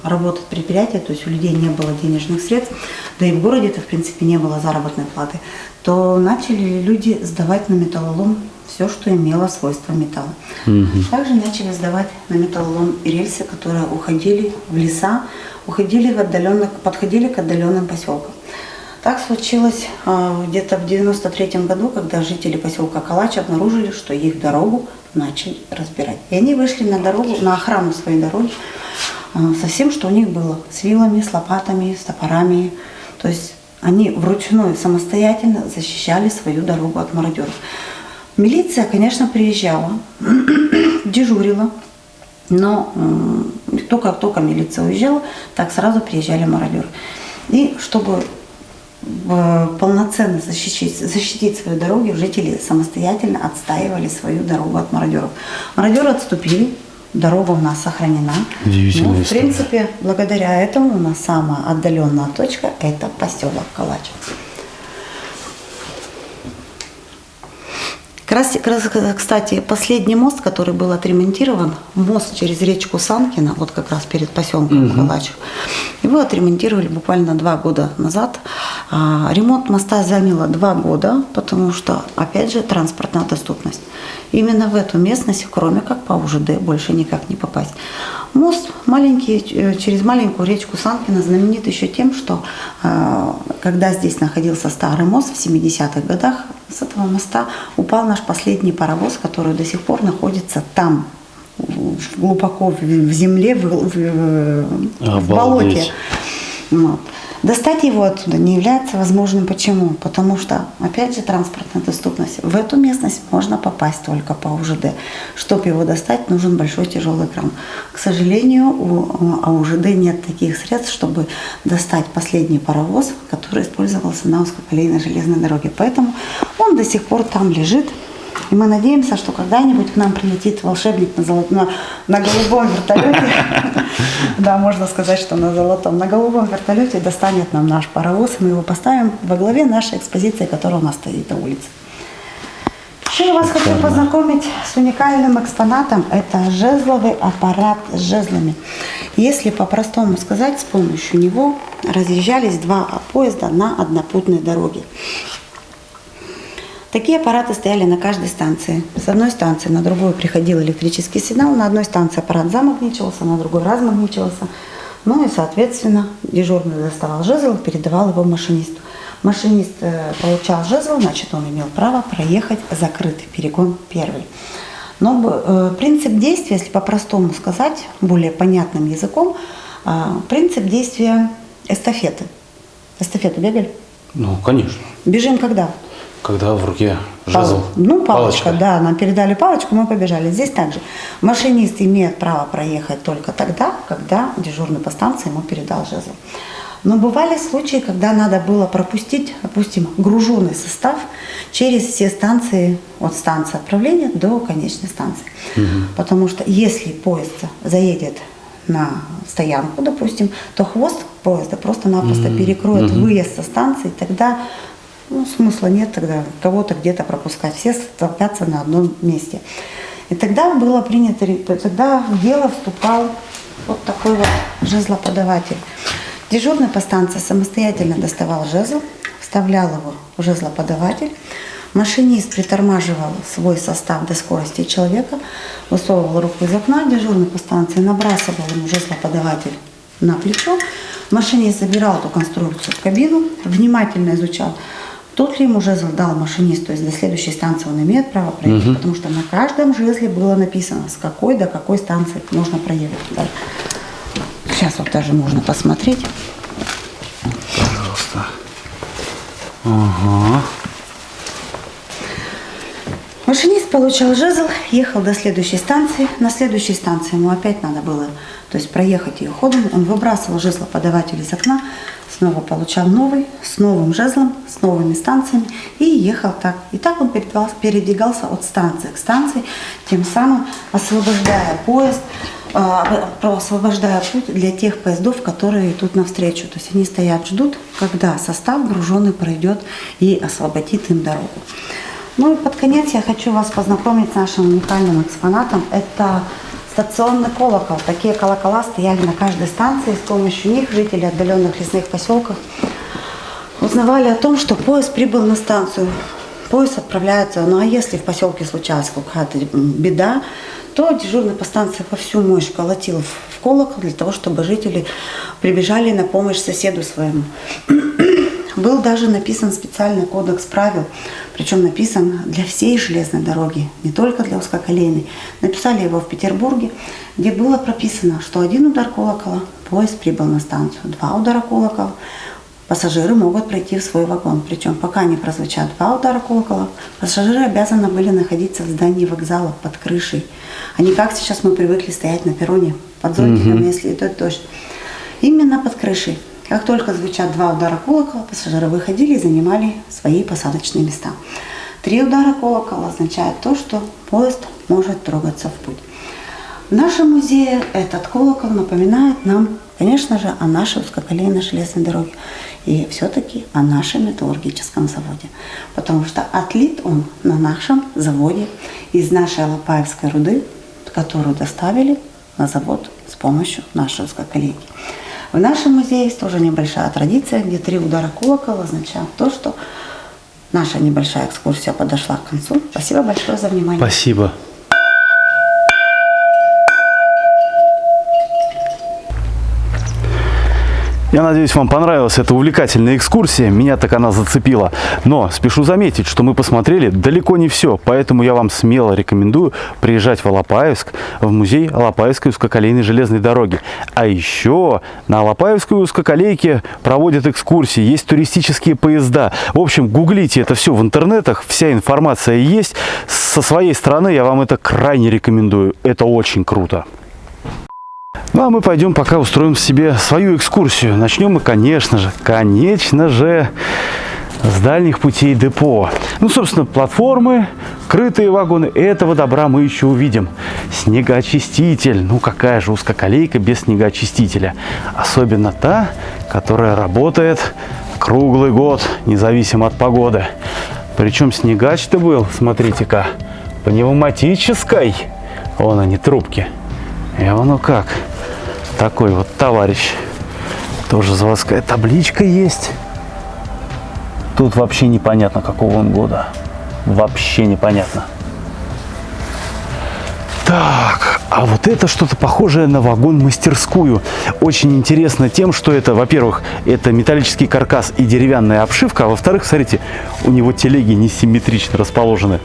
работать предприятия, то есть у людей не было денежных средств, да и в городе-то в принципе не было заработной платы, то начали люди сдавать на металлолом все, что имело свойства металла. Также начали сдавать на металлолом и рельсы, которые уходили в леса, подходили к отдаленным поселкам. Так случилось где-то в 1993 году, когда жители поселка Калач обнаружили, что их дорогу начали разбирать. И они вышли на дорогу, на охрану своей дороги со всем, что у них было. С вилами, с лопатами, с топорами. То есть они вручную, самостоятельно защищали свою дорогу от мародеров. Милиция, конечно, приезжала, дежурила, но как только милиция уезжала, так сразу приезжали мародеры. И чтобы полноценно защитить свою дорогу, жители самостоятельно отстаивали свою дорогу от мародеров. Мародеры отступили, дорога у нас сохранена. Удивительная В история. принципе, благодаря этому у нас самая отдаленная точка – это поселок Калач. Кстати, последний мост, который был отремонтирован, мост через речку Санкина, вот как раз перед поселком Калач, его отремонтировали буквально 2 года назад. Ремонт моста занял 2 года, потому что, опять же, транспортная доступность. Именно в эту местность, кроме как по УЖД, больше никак не попасть. Мост маленький, через маленькую речку Санкина знаменит еще тем, что когда здесь находился старый мост в 70-х годах, с этого моста упал наш последний паровоз, который до сих пор находится там, глубоко в земле, в болоте. Вот. Достать его оттуда не является возможным. Почему? Потому что, опять же, транспортная доступность. В эту местность можно попасть только по УЖД. Чтобы его достать, нужен большой тяжелый кран. К сожалению, у УЖД нет таких средств, чтобы достать последний паровоз, который использовался на узкоколейной железной дороге. Поэтому он до сих пор там лежит. И мы надеемся, что когда-нибудь к нам прилетит волшебник на голубом вертолете. Да, можно сказать, что на золотом. На голубом вертолете достанет нам наш паровоз, и мы его поставим во главе нашей экспозиции, которая у нас стоит на улице. Еще я вас хочу познакомить с уникальным экспонатом. Это жезловый аппарат с жезлами. Если по-простому сказать, с помощью него разъезжались 2 поезда на однопутной дороге. Такие аппараты стояли на каждой станции. С одной станции на другую приходил электрический сигнал. На одной станции аппарат замагничивался, на другой размагничивался. Ну и, соответственно, дежурный доставал жезл, передавал его машинисту. Машинист получал жезл, значит, он имел право проехать закрытый перегон первый. Но принцип действия, если по-простому сказать, более понятным языком, принцип действия эстафеты. Эстафету бегали? Ну, конечно. Бежим когда? Когда в руке жезл. Палочка, да, нам передали палочку, мы побежали. Здесь также машинист имеет право проехать только тогда, когда дежурный по станции ему передал жезл. Но бывали случаи, когда надо было пропустить, допустим, груженный состав через все станции, от станции отправления до конечной станции. Потому что если поезд заедет на стоянку, допустим, то хвост поезда просто-напросто перекроет выезд со станции, тогда смысла нет тогда кого-то где-то пропускать. Все столпятся на одном месте. И тогда было принято, тогда в дело вступал вот такой вот жезлоподаватель. Дежурный по станции самостоятельно доставал жезл, вставлял его в жезлоподаватель. Машинист притормаживал свой состав до скорости человека, высовывал руку из окна, дежурный по станции набрасывал ему жезлоподаватель на плечо. Машинист забирал эту конструкцию в кабину, внимательно изучал, тот ли ему жезл дал машинист, то есть до следующей станции он имеет право проехать, потому что на каждом жезле было написано, с какой до какой станции нужно проехать. Да. Сейчас вот даже можно посмотреть. Пожалуйста. Ага. Машинист получал жезл, ехал до следующей станции. На следующей станции ему опять надо было, то есть проехать ее ходом. Он выбрасывал жезлоподаватель из окна, снова получал новый, с новым жезлом, с новыми станциями и ехал так. И так он передвигался от станции к станции, тем самым освобождая поезд освобождая путь для тех поездов, которые идут навстречу. То есть они стоят, ждут, когда состав груженный пройдет и освободит им дорогу. Ну и под конец я хочу вас познакомить с нашим уникальным экспонатом. Это стационный колокол. Такие колокола стояли на каждой станции. С помощью них жители отдаленных лесных поселков узнавали о том, что поезд прибыл на станцию. Поезд отправляется, ну а если в поселке случалась какая-то беда, то дежурный по станции во всю мощь колотил в колокол для того, чтобы жители прибежали на помощь соседу своему. Был даже написан специальный кодекс правил, причем написан для всей железной дороги, не только для узкоколейной. Написали его в Петербурге, где было прописано, что 1 удар колокола — поезд прибыл на станцию, 2 удара колокола — пассажиры могут пройти в свой вагон. Причем пока не прозвучат 2 удара колокола, пассажиры обязаны были находиться в здании вокзала под крышей, а не как сейчас мы привыкли стоять на перроне под зонтиком, если идет дождь. Именно под крышей. Как только звучат 2 удара колокола, пассажиры выходили и занимали свои посадочные места. 3 удара колокола означает то, что поезд может трогаться в путь. В нашем музее этот колокол напоминает нам, конечно же, о нашей узкоколейной железной дороге и все-таки о нашем металлургическом заводе. Потому что отлит он на нашем заводе из нашей алапаевской руды, которую доставили на завод с помощью нашей узкоколейки. В нашем музее есть тоже небольшая традиция, где 3 удара колокола означают то, что наша небольшая экскурсия подошла к концу. Спасибо большое за внимание. Спасибо. Я надеюсь, вам понравилась эта увлекательная экскурсия. Меня так она зацепила. Но спешу заметить, что мы посмотрели далеко не все. Поэтому я вам смело рекомендую приезжать в Алапаевск, в музей Алапаевской узкоколейной железной дороги. А еще на Алапаевской узкоколейке проводят экскурсии, есть туристические поезда. В общем, гуглите это все в интернетах, вся информация есть. Со своей стороны я вам это крайне рекомендую. Это очень круто. Ну а мы пойдем пока устроим себе свою экскурсию. Начнем мы, конечно же, с дальних путей депо. Ну, собственно, платформы, крытые вагоны, этого добра мы еще увидим. Снегоочиститель. Ну, какая же узкоколейка без снегоочистителя? Особенно та, которая работает круглый год, независимо от погоды. Причем снегач-то был, смотрите-ка, пневматической. Вон они, трубки. И оно как. Такой вот товарищ. Тоже заводская табличка есть. Тут вообще непонятно, какого он года. Вообще непонятно. Так, а вот это что-то похожее на вагон-мастерскую. Очень интересно тем, что это, во-первых, это металлический каркас и деревянная обшивка, а во-вторых, смотрите, у него телеги несимметрично расположены.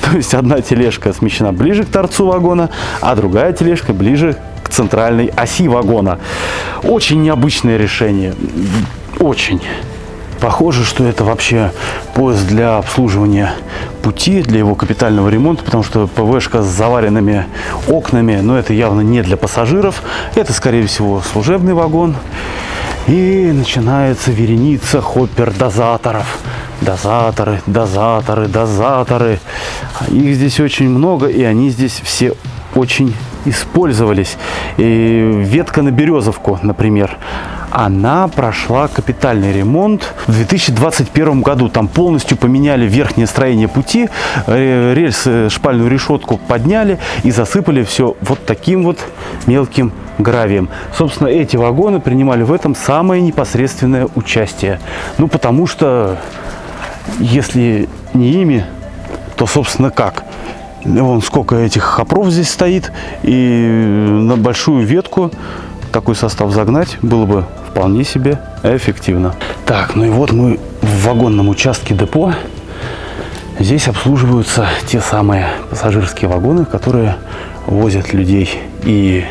То есть одна тележка смещена ближе к торцу вагона, а другая тележка ближе к центральной оси вагона. Очень необычное решение. Очень. Похоже, что это вообще поезд для обслуживания пути, для его капитального ремонта, потому что ПВшка с заваренными окнами, но это явно не для пассажиров. Это, скорее всего, служебный вагон. И начинается вереница хоппер-дозаторов. Дозаторы, дозаторы, дозаторы. Их здесь очень много, и они здесь все очень использовались. И ветка на Березовку, например, она прошла капитальный ремонт в 2021 году. Там полностью поменяли верхнее строение пути, рельсы, шпальную решетку подняли и засыпали все вот таким вот мелким гравием. Собственно, эти вагоны принимали в этом самое непосредственное участие. Ну, потому что, если не ими, то, собственно, как? Вон сколько этих хопров здесь стоит, и на большую ветку такой состав загнать было бы вполне себе эффективно. Так, ну и вот мы в вагонном участке депо. Здесь обслуживаются те самые пассажирские вагоны, которые возят людей и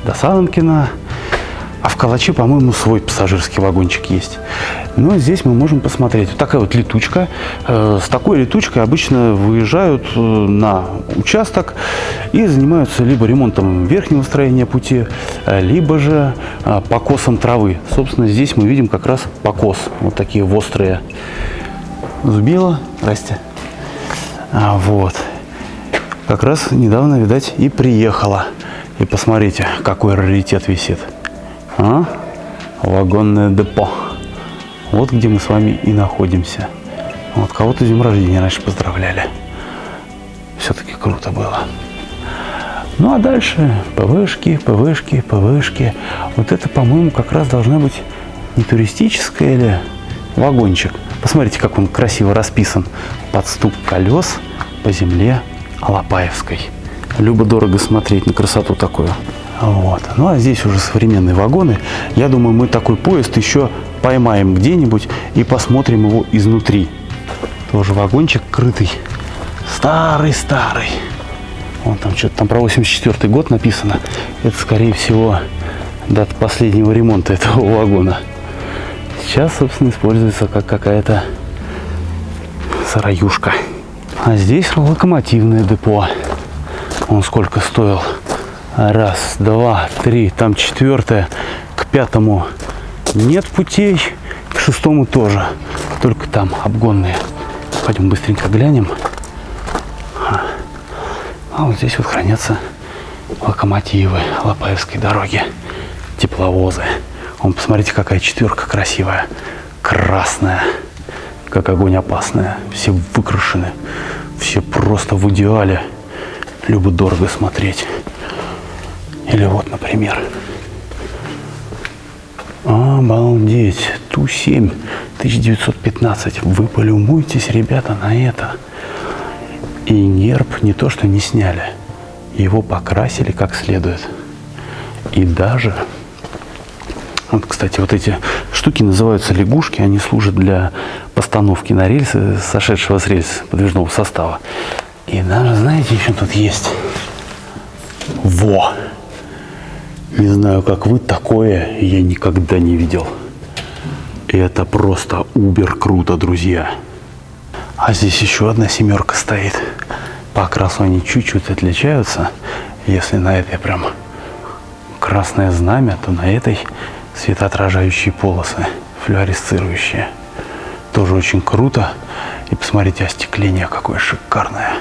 до Санкина. А в Калаче, по-моему, свой пассажирский вагончик есть. Но здесь мы можем посмотреть. Вот такая вот летучка. С такой летучкой обычно выезжают на участок и занимаются либо ремонтом верхнего строения пути, либо же покосом травы. Собственно, здесь мы видим как раз покос. Вот такие острые. Зубила. Здрасте. Вот. Как раз недавно, видать, и приехала. И посмотрите, какой раритет висит. А? Вагонное депо. Вот где мы с вами и находимся. Вот кого-то с днем рождения раньше поздравляли. Все-таки круто было. Ну а дальше ПВшки, ПВшки, ПВшки. Вот это, по-моему, как раз должна быть не туристическая или вагончик. Посмотрите, как он красиво расписан. Под стук колес по земле Алапаевской. Любо-дорого смотреть на красоту такую. Вот. Ну а здесь уже современные вагоны. Я думаю, мы такой поезд еще поймаем где-нибудь и посмотрим его изнутри. Тоже вагончик крытый. Старый-старый. Вон там что-то там про 84 год написано. Это, скорее всего, дата последнего ремонта этого вагона. Сейчас, собственно, используется как какая-то сараюшка. А здесь локомотивное депо. Он сколько стоил? Раз, два, три, там четвертое. К пятому нет путей, к шестому тоже. Только там обгонные. Пойдем быстренько глянем. А вот здесь вот хранятся локомотивы Алапаевской дороги. Тепловозы. Вон, посмотрите, какая четверка красивая. Красная. Как огонь опасная. Все выкрашены. Все просто в идеале. Любо-дорого смотреть. Или вот, например. Обалдеть. Ту-7 1915. Вы полюбуйтесь, ребята, на это. И герб не то что не сняли. Его покрасили как следует. И даже... Вот, кстати, вот эти штуки называются лягушки. Они служат для постановки на рельсы сошедшего с рельс подвижного состава. И даже, знаете, еще тут есть. Во! Не знаю, как вы, такое я никогда не видел. И это просто убер круто, друзья. А здесь еще одна семерка стоит. По окрасу они чуть-чуть отличаются. Если на этой прям красное знамя, то на этой светоотражающие полосы, флуоресцирующие. Тоже очень круто. И посмотрите, остекление какое шикарное.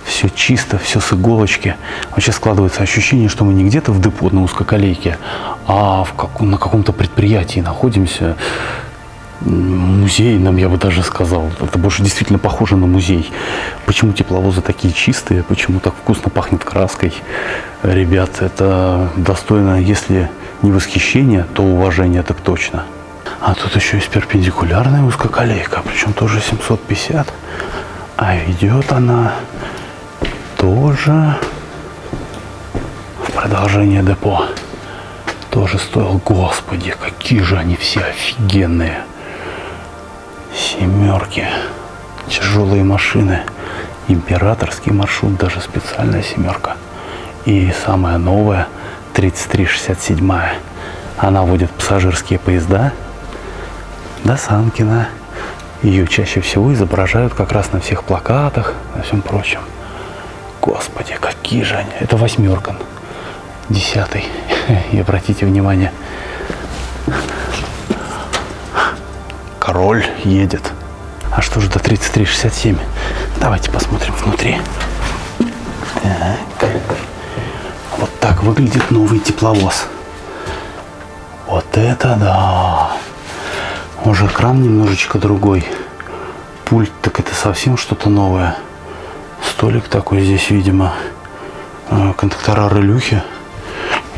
Все чисто, все с иголочки. Вообще складывается ощущение, что мы не где-то в депо на узкоколейке, а на каком-то предприятии находимся. Музейном, я бы даже сказал. Это больше действительно похоже на музей. Почему тепловозы такие чистые, почему так вкусно пахнет краской? Ребят, это достойно, если не восхищения, то уважения так точно. А тут еще есть перпендикулярная узкоколейка, причем тоже 750. А ведет она тоже в продолжение депо. Тоже стоил, господи, какие же они все офигенные. Семерки, тяжелые машины, императорский маршрут, даже специальная семерка. И самая новая, 3367. Она водит пассажирские поезда до Санкина. Ее чаще всего изображают как раз на всех плакатах, на всем прочем. Господи, какие же они. Это восьмерка. 10-й. И обратите внимание. Король едет. А что же до 3367? Давайте посмотрим внутри. Так. Вот так выглядит новый тепловоз. Вот это да. Уже экран немножечко другой. Пульт, так это совсем что-то новое. Столик такой здесь, видимо. Контактора релюхи.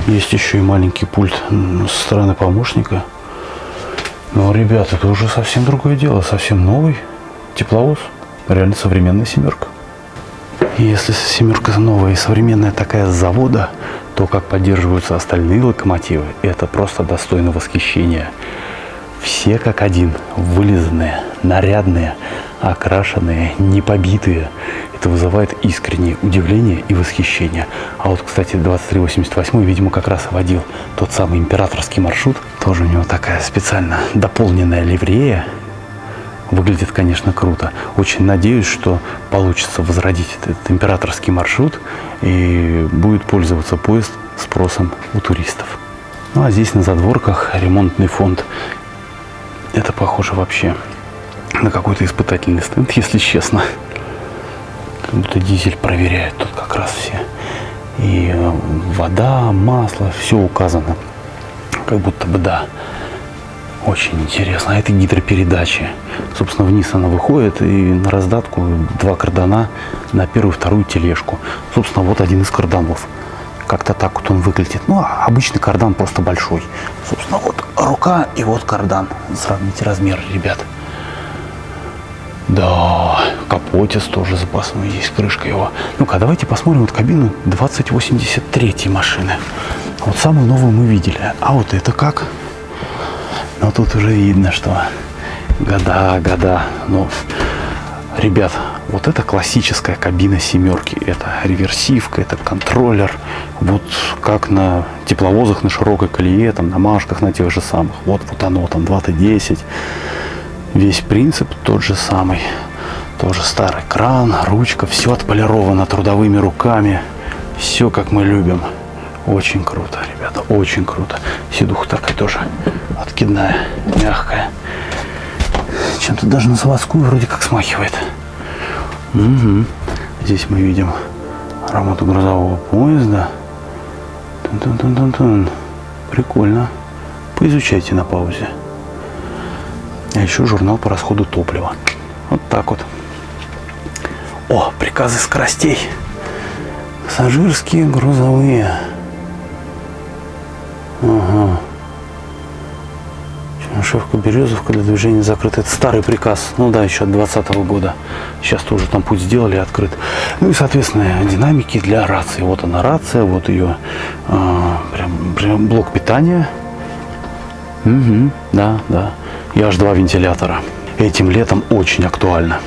Есть еще и маленький пульт со стороны помощника. Но, ребята, это уже совсем другое дело. Совсем новый тепловоз. Реально современная семерка. И если семерка новая и современная такая с завода, то как поддерживаются остальные локомотивы, это просто достойно восхищения. Все как один, вылизанные, нарядные, окрашенные, не побитые. Это вызывает искреннее удивление и восхищение. А вот, кстати, 2388, видимо, как раз водил тот самый императорский маршрут. Тоже у него такая специально дополненная ливрея. Выглядит, конечно, круто. Очень надеюсь, что получится возродить этот императорский маршрут и будет пользоваться поезд спросом у туристов. Ну а здесь на задворках ремонтный фонд. Это похоже вообще на какой-то испытательный стенд, если честно. Как будто дизель проверяют. Тут как раз все И вода, масло, все указано. Как будто бы да. Очень интересно. А это гидропередачи. Собственно, вниз она выходит, и на раздатку 2 кардана на первую, вторую тележку. Собственно, вот один из карданов. Как-то так вот он выглядит. Ну, обычный кардан просто большой. Собственно, вот рука и вот кардан. Сравните размеры, ребят. Да, капотец тоже запасной есть, крышка его. Ну-ка, давайте посмотрим вот кабину 2083 машины. Вот самую новую мы видели. А вот это как? Но тут уже видно, что года. Ну, ребят, вот это классическая кабина семерки. Это реверсивка, это контроллер. Вот как на тепловозах на широкой колее, там, на Машках, на тех же самых. Вот оно, там 2Т10. Весь принцип тот же самый. Тоже старый кран, ручка. Все отполировано трудовыми руками. Все как мы любим. Очень круто, ребята, очень круто. Сидуха такая тоже откидная, мягкая. Чем-то даже на заводскую вроде как смахивает. Угу. Здесь мы видим работу грузового поезда. Тун-тун-тун-тун-тун. Прикольно. Поизучайте на паузе. А еще журнал по расходу топлива. Вот так вот. О, приказы скоростей. Пассажирские, грузовые. Ага. Чернышевка, Березовка для движения закрыта. Это старый приказ. Ну да, еще от 2020 года. Сейчас тоже там путь сделали, открыт. Ну и, соответственно, динамики для рации. Вот она рация, вот ее прям блок питания. Угу, да. И аж 2 вентилятора. Этим летом очень актуально.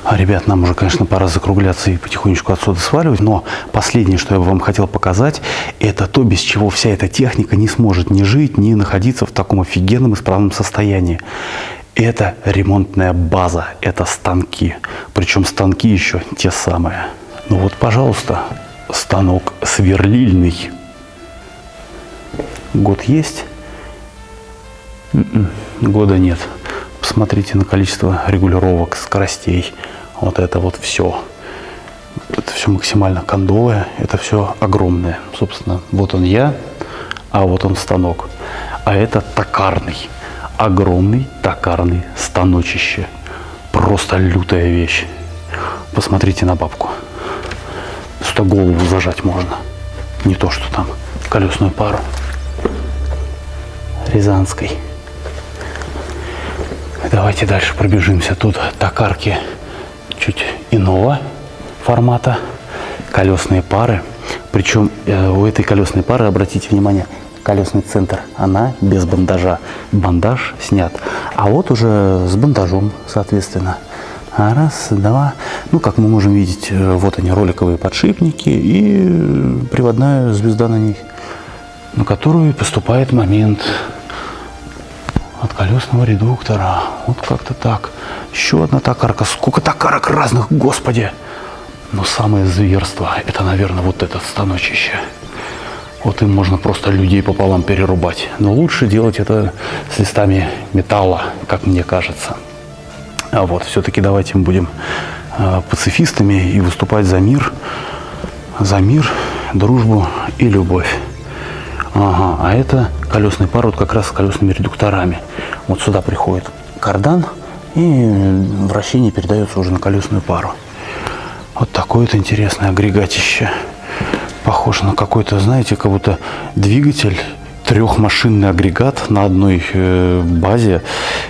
А, ребят, нам уже, конечно, пора закругляться и потихонечку отсюда сваливать. Но последнее, что я бы вам хотел показать, это то, без чего вся эта техника не сможет ни жить, ни находиться в таком офигенном исправном состоянии. Это ремонтная база, это станки. Причем станки еще те самые. Ну вот, пожалуйста, станок сверлильный. Год есть? Года нет. Посмотрите на количество регулировок скоростей. Вот это вот все. Это все максимально кондовое. Это все огромное. Собственно, вот он я, а вот он станок. А это токарный. Огромный токарный станочище. Просто лютая вещь. Посмотрите на бабку. Сюда голову зажать можно. Не то, что там колесную пару Рязанской. Давайте дальше пробежимся. Тут токарки чуть иного формата. Колесные пары. Причем у этой колесной пары, обратите внимание, колесный центр, она без бандажа. Бандаж снят. А вот уже с бандажом, соответственно. Раз, два. Ну, как мы можем видеть, вот они, роликовые подшипники и приводная звезда на них, на которую поступает момент от колесного редуктора. Вот как-то так. Еще одна токарка. Сколько токарок разных, господи! Но самое зверство, это, наверное, вот этот станочище. Вот им можно просто людей пополам перерубать. Но лучше делать это с листами металла, как мне кажется. А вот, все-таки давайте мы будем пацифистами и выступать за мир, дружбу и любовь. Ага, а это колесный пар вот как раз с колесными редукторами. Вот сюда приходит кардан, и вращение передается уже на колесную пару. Вот такое вот интересное агрегатище. Похоже на какой-то, знаете, как будто двигатель, трехмашинный агрегат на одной базе.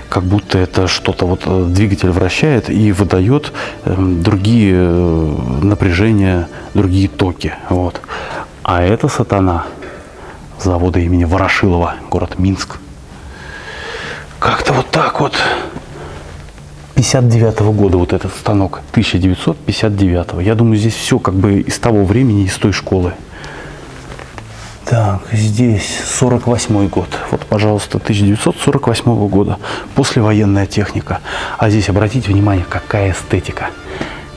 Как будто это что-то, вот двигатель вращает и выдает другие напряжения, другие токи. Вот. А это сатана завода имени Ворошилова, город Минск. Как-то вот так вот. 59-го года вот этот станок, 1959-го. Я думаю, здесь все как бы из того времени, из той школы. Так, здесь 48-й год. Вот, пожалуйста, 1948 года. Послевоенная техника. А здесь, обратите внимание, какая эстетика.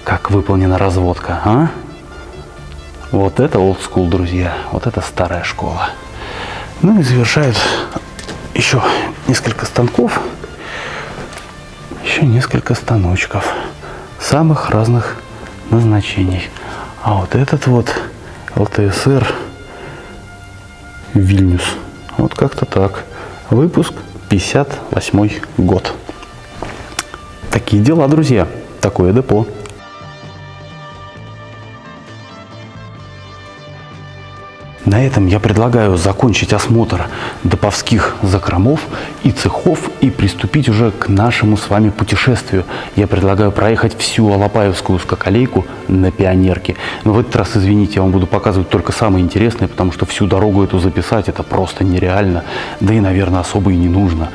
Как выполнена разводка, а? Вот это old school, друзья. Вот это старая школа. Ну и завершает еще несколько станков. Еще несколько станочков самых разных назначений. А вот этот вот ЛТСР Вильнюс. Вот как-то так. Выпуск 58 год. Такие дела, друзья. Такое депо. На этом я предлагаю закончить осмотр деповских закромов и цехов и приступить уже к нашему с вами путешествию. Я предлагаю проехать всю Алапаевскую узкоколейку на Пионерке. Но в этот раз, извините, я вам буду показывать только самое интересное, потому что всю дорогу эту записать это просто нереально, да и, наверное, особо и не нужно.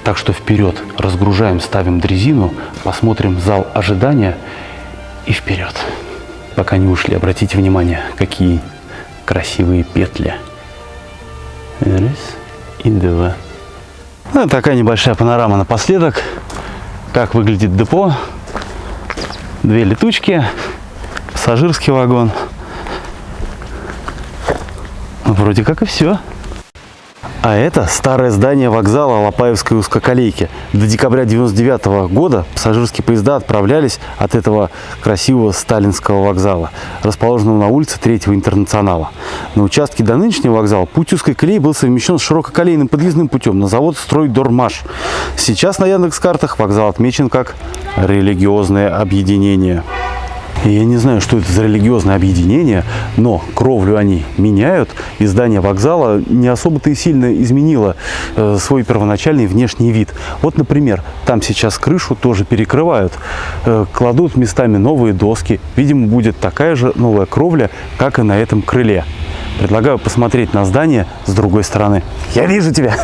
Так что вперед, разгружаем, ставим дрезину, посмотрим зал ожидания и вперед. Пока не ушли, обратите внимание, какие красивые петли. Раз и два. Ну, такая небольшая панорама напоследок. Как выглядит депо. Две летучки. Пассажирский вагон. Ну, вроде как и все. А это старое здание вокзала Алапаевской узкоколейки. До декабря 1999 года пассажирские поезда отправлялись от этого красивого сталинского вокзала, расположенного на улице 3-го Интернационала. На участке до нынешнего вокзала путь узкой колеи был совмещен с ширококолейным подъездным путем на завод «Стройдормаш». Сейчас на Яндекс.Картах вокзал отмечен как религиозное объединение. И я не знаю, что это за религиозное объединение, но кровлю они меняют, и здание вокзала не особо-то и сильно изменило свой первоначальный внешний вид. Вот, например, там сейчас крышу тоже перекрывают, кладут местами новые доски. Видимо, будет такая же новая кровля, как и на этом крыле. Предлагаю посмотреть на здание с другой стороны. Я вижу тебя!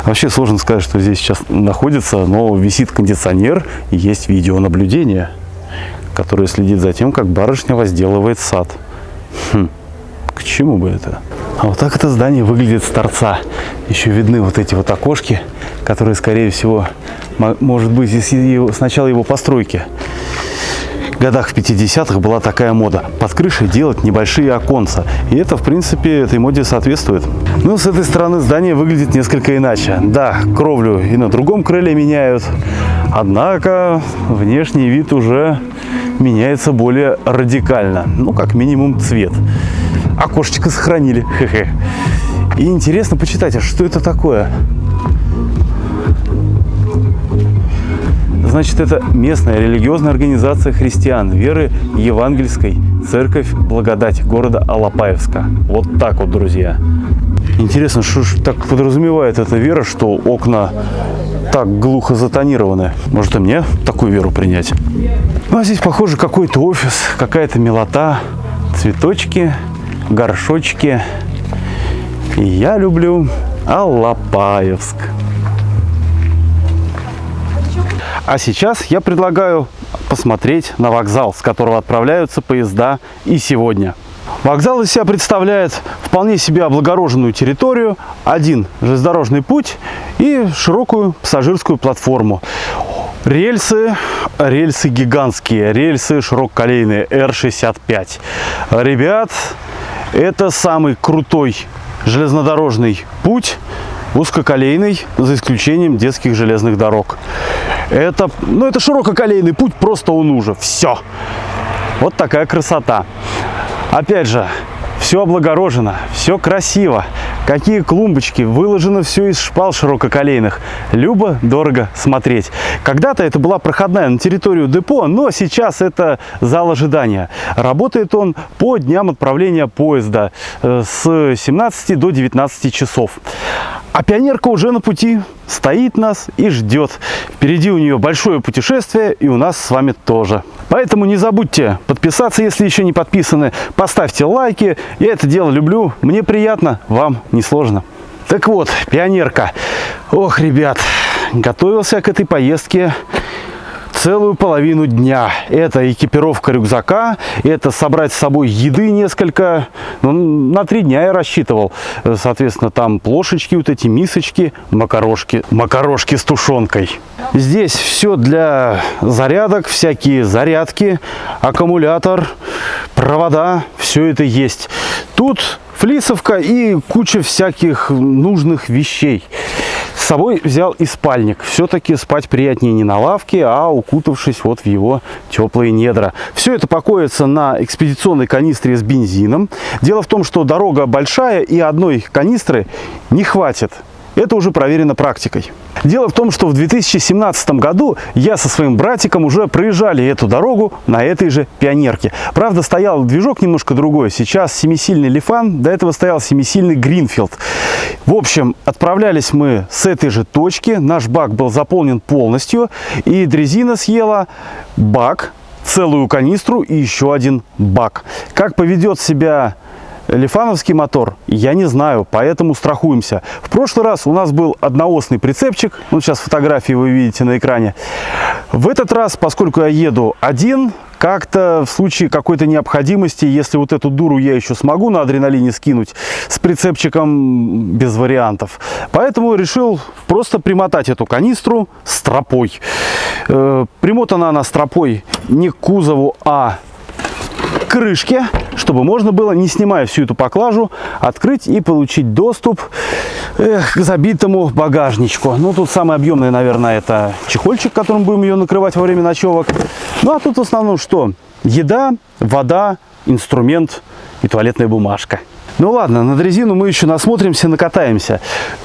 Вообще сложно сказать, что здесь сейчас находится, но висит кондиционер и есть видеонаблюдение, который следит за тем, как барышня возделывает сад. К чему бы это? А вот так это здание выглядит с торца. Еще видны вот эти вот окошки, которые, скорее всего, может быть, с начала его постройки. В годах в 50-х была такая мода. Под крышей делать небольшие оконца. И это, в принципе, этой моде соответствует. Но с этой стороны здание выглядит несколько иначе. Да, кровлю и на другом крыле меняют. Однако внешний вид уже меняется более радикально. Ну, как минимум, цвет. Окошечко сохранили. Хе-хе. И интересно почитать, а что это такое? Значит, это местная религиозная организация христиан веры Евангельской Церковь Благодать города Алапаевска. Вот так вот, друзья. Интересно, что ж так подразумевает эта вера, что окна так глухо затонированы. Может, и мне такую веру принять? Ну, а здесь, похоже, какой-то офис, какая-то милота, цветочки, горшочки. И я люблю Алапаевск. А сейчас я предлагаю посмотреть на вокзал, с которого отправляются поезда и сегодня. Вокзал из себя представляет вполне себе облагороженную территорию, один железнодорожный путь и широкую пассажирскую платформу. Рельсы гигантские, рельсы ширококолейные Р-65. Ребят, это самый крутой железнодорожный путь, узкоколейный, за исключением детских железных дорог. Это ширококолейный путь, просто он уже. Все. Вот такая красота. Опять же, все облагорожено, все красиво. Какие клумбочки, выложено все из шпал ширококолейных. Любо-дорого смотреть. Когда-то это была проходная на территорию депо, но сейчас это зал ожидания. Работает он по дням отправления поезда с 17 до 19 часов. А Пионерка уже на пути, стоит нас и ждет. Впереди у нее большое путешествие, и у нас с вами тоже. Поэтому не забудьте подписаться, если еще не подписаны. Поставьте лайки. Я это дело люблю. Мне приятно, вам не сложно. Так вот, Пионерка. Ох, ребят, готовился к этой поездке целую половину дня. Это экипировка рюкзака, это собрать с собой еды несколько. Ну, на 3 дня я рассчитывал. Соответственно, там плошечки, вот эти мисочки, макарошки с тушенкой. Здесь все для зарядок, всякие зарядки, аккумулятор, провода, все это есть. Тут флисовка и куча всяких нужных вещей. С собой взял и спальник. Все-таки спать приятнее не на лавке, а укутавшись вот в его теплые недра. Все это покоится на экспедиционной канистре с бензином. Дело в том, что дорога большая и одной канистры не хватит. Это уже проверено практикой. Дело в том, что в 2017 году я со своим братиком уже проезжали эту дорогу на этой же пионерке. Правда, стоял движок немножко другой. Сейчас семисильный Лифан, до этого стоял семисильный Гринфилд. В общем, отправлялись мы с этой же точки. Наш бак был заполнен полностью. И дрезина съела бак, целую канистру и еще один бак. Как поведет себя лифановский мотор, я не знаю, поэтому страхуемся. В прошлый раз у нас был одноосный прицепчик, вот сейчас фотографии вы видите на экране. В этот раз, поскольку я еду один, как-то в случае какой-то необходимости, если вот эту дуру я еще смогу на адреналине скинуть, с прицепчиком без вариантов. Поэтому решил просто примотать эту канистру стропой. Примотана она стропой не к кузову, а к крышке, чтобы можно было, не снимая всю эту поклажу, открыть и получить доступ к забитому багажничку. Ну, тут самое объемное, наверное, это чехольчик, которым будем ее накрывать во время ночевок. Ну, а тут в основном что? Еда, вода, инструмент и туалетная бумажка. Ну ладно, на дрезину мы еще насмотримся, накатаемся.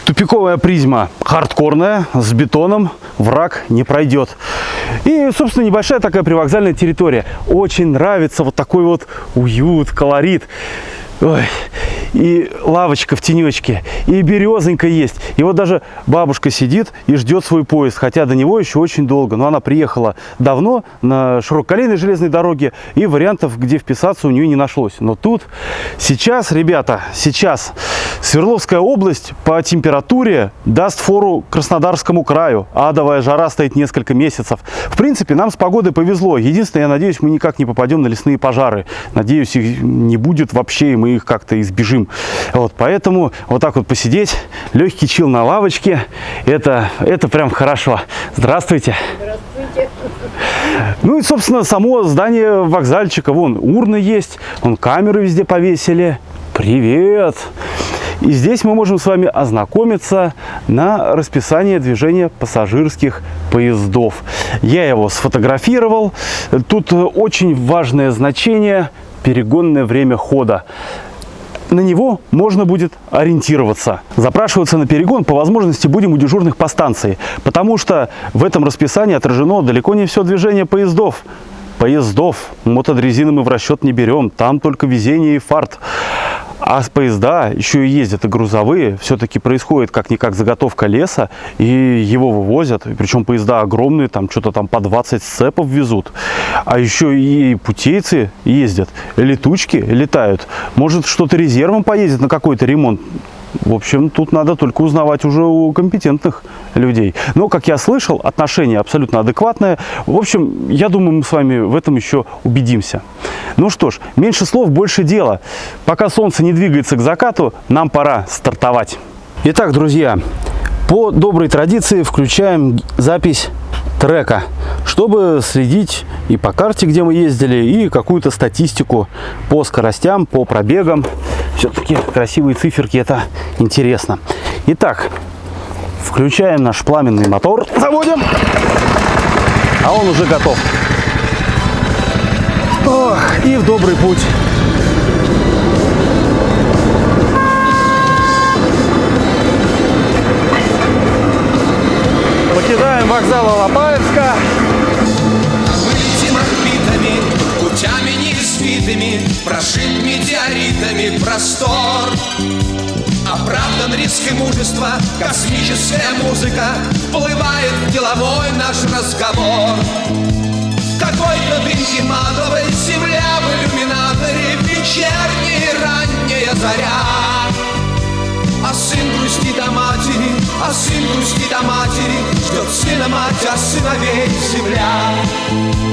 Тупиковая призма хардкорная, с бетоном, враг не пройдет. И, собственно, небольшая такая привокзальная территория. Очень нравится вот такой вот уют, колорит. Ой. И лавочка в тенечке, и березонька есть. И вот даже бабушка сидит и ждет свой поезд, хотя до него еще очень долго. Но она приехала давно на ширококолейной железной дороге, и вариантов, где вписаться, у нее не нашлось. Но тут сейчас, ребята, сейчас Свердловская область по температуре даст фору Краснодарскому краю. Адовая жара стоит несколько месяцев. В принципе, нам с погодой повезло. Единственное, я надеюсь, мы никак не попадем на лесные пожары. Надеюсь, их не будет вообще, и мы их как-то избежим. Вот, поэтому вот так вот посидеть, легкий чил на лавочке, это прям хорошо. Здравствуйте. Здравствуйте. Ну и, собственно, само здание вокзальчика. Вон урны есть, вон камеры везде повесили. Привет! И здесь мы можем с вами ознакомиться на расписание движения пассажирских поездов. Я его сфотографировал. Тут очень важное значение – перегонное время хода. На него можно будет ориентироваться. Запрашиваться на перегон по возможности будем у дежурных по станции, потому что в этом расписании отражено далеко не все движение поездов. Мотодрезины мы в расчет не берем, там только везение и фарт. А поезда еще и ездят, и грузовые. Все-таки происходит как-никак заготовка леса, и его вывозят. Причем поезда огромные, там что-то там по 20 сцепов везут. А еще и путейцы ездят, летучки летают. Может, что-то резервом поедет на какой-то ремонт. В общем, тут надо только узнавать уже у компетентных людей. Но, как я слышал, отношение абсолютно адекватное. В общем, я думаю, мы с вами в этом еще убедимся. Ну что ж, меньше слов, больше дела. Пока солнце не двигается к закату, нам пора стартовать. Итак, друзья, по доброй традиции включаем запись трека, чтобы следить и по карте, где мы ездили, и какую-то статистику по скоростям, по пробегам. Все-таки красивые циферки, это интересно. Итак, включаем наш пламенный мотор, заводим, а он уже готов. Ох, и в добрый путь. Покидаем вокзал Алапаевска. Этим орбитами, путями неизвитыми, прошит метеоритами простор. Оправдан риск и мужество, космическая музыка вплывает в деловой наш разговор. Какой-то дымки матовой, земля в иллюминаторе, вечерняя ранняя заря. А сын грустит о матери, ждет сына мать, а сыновей земля.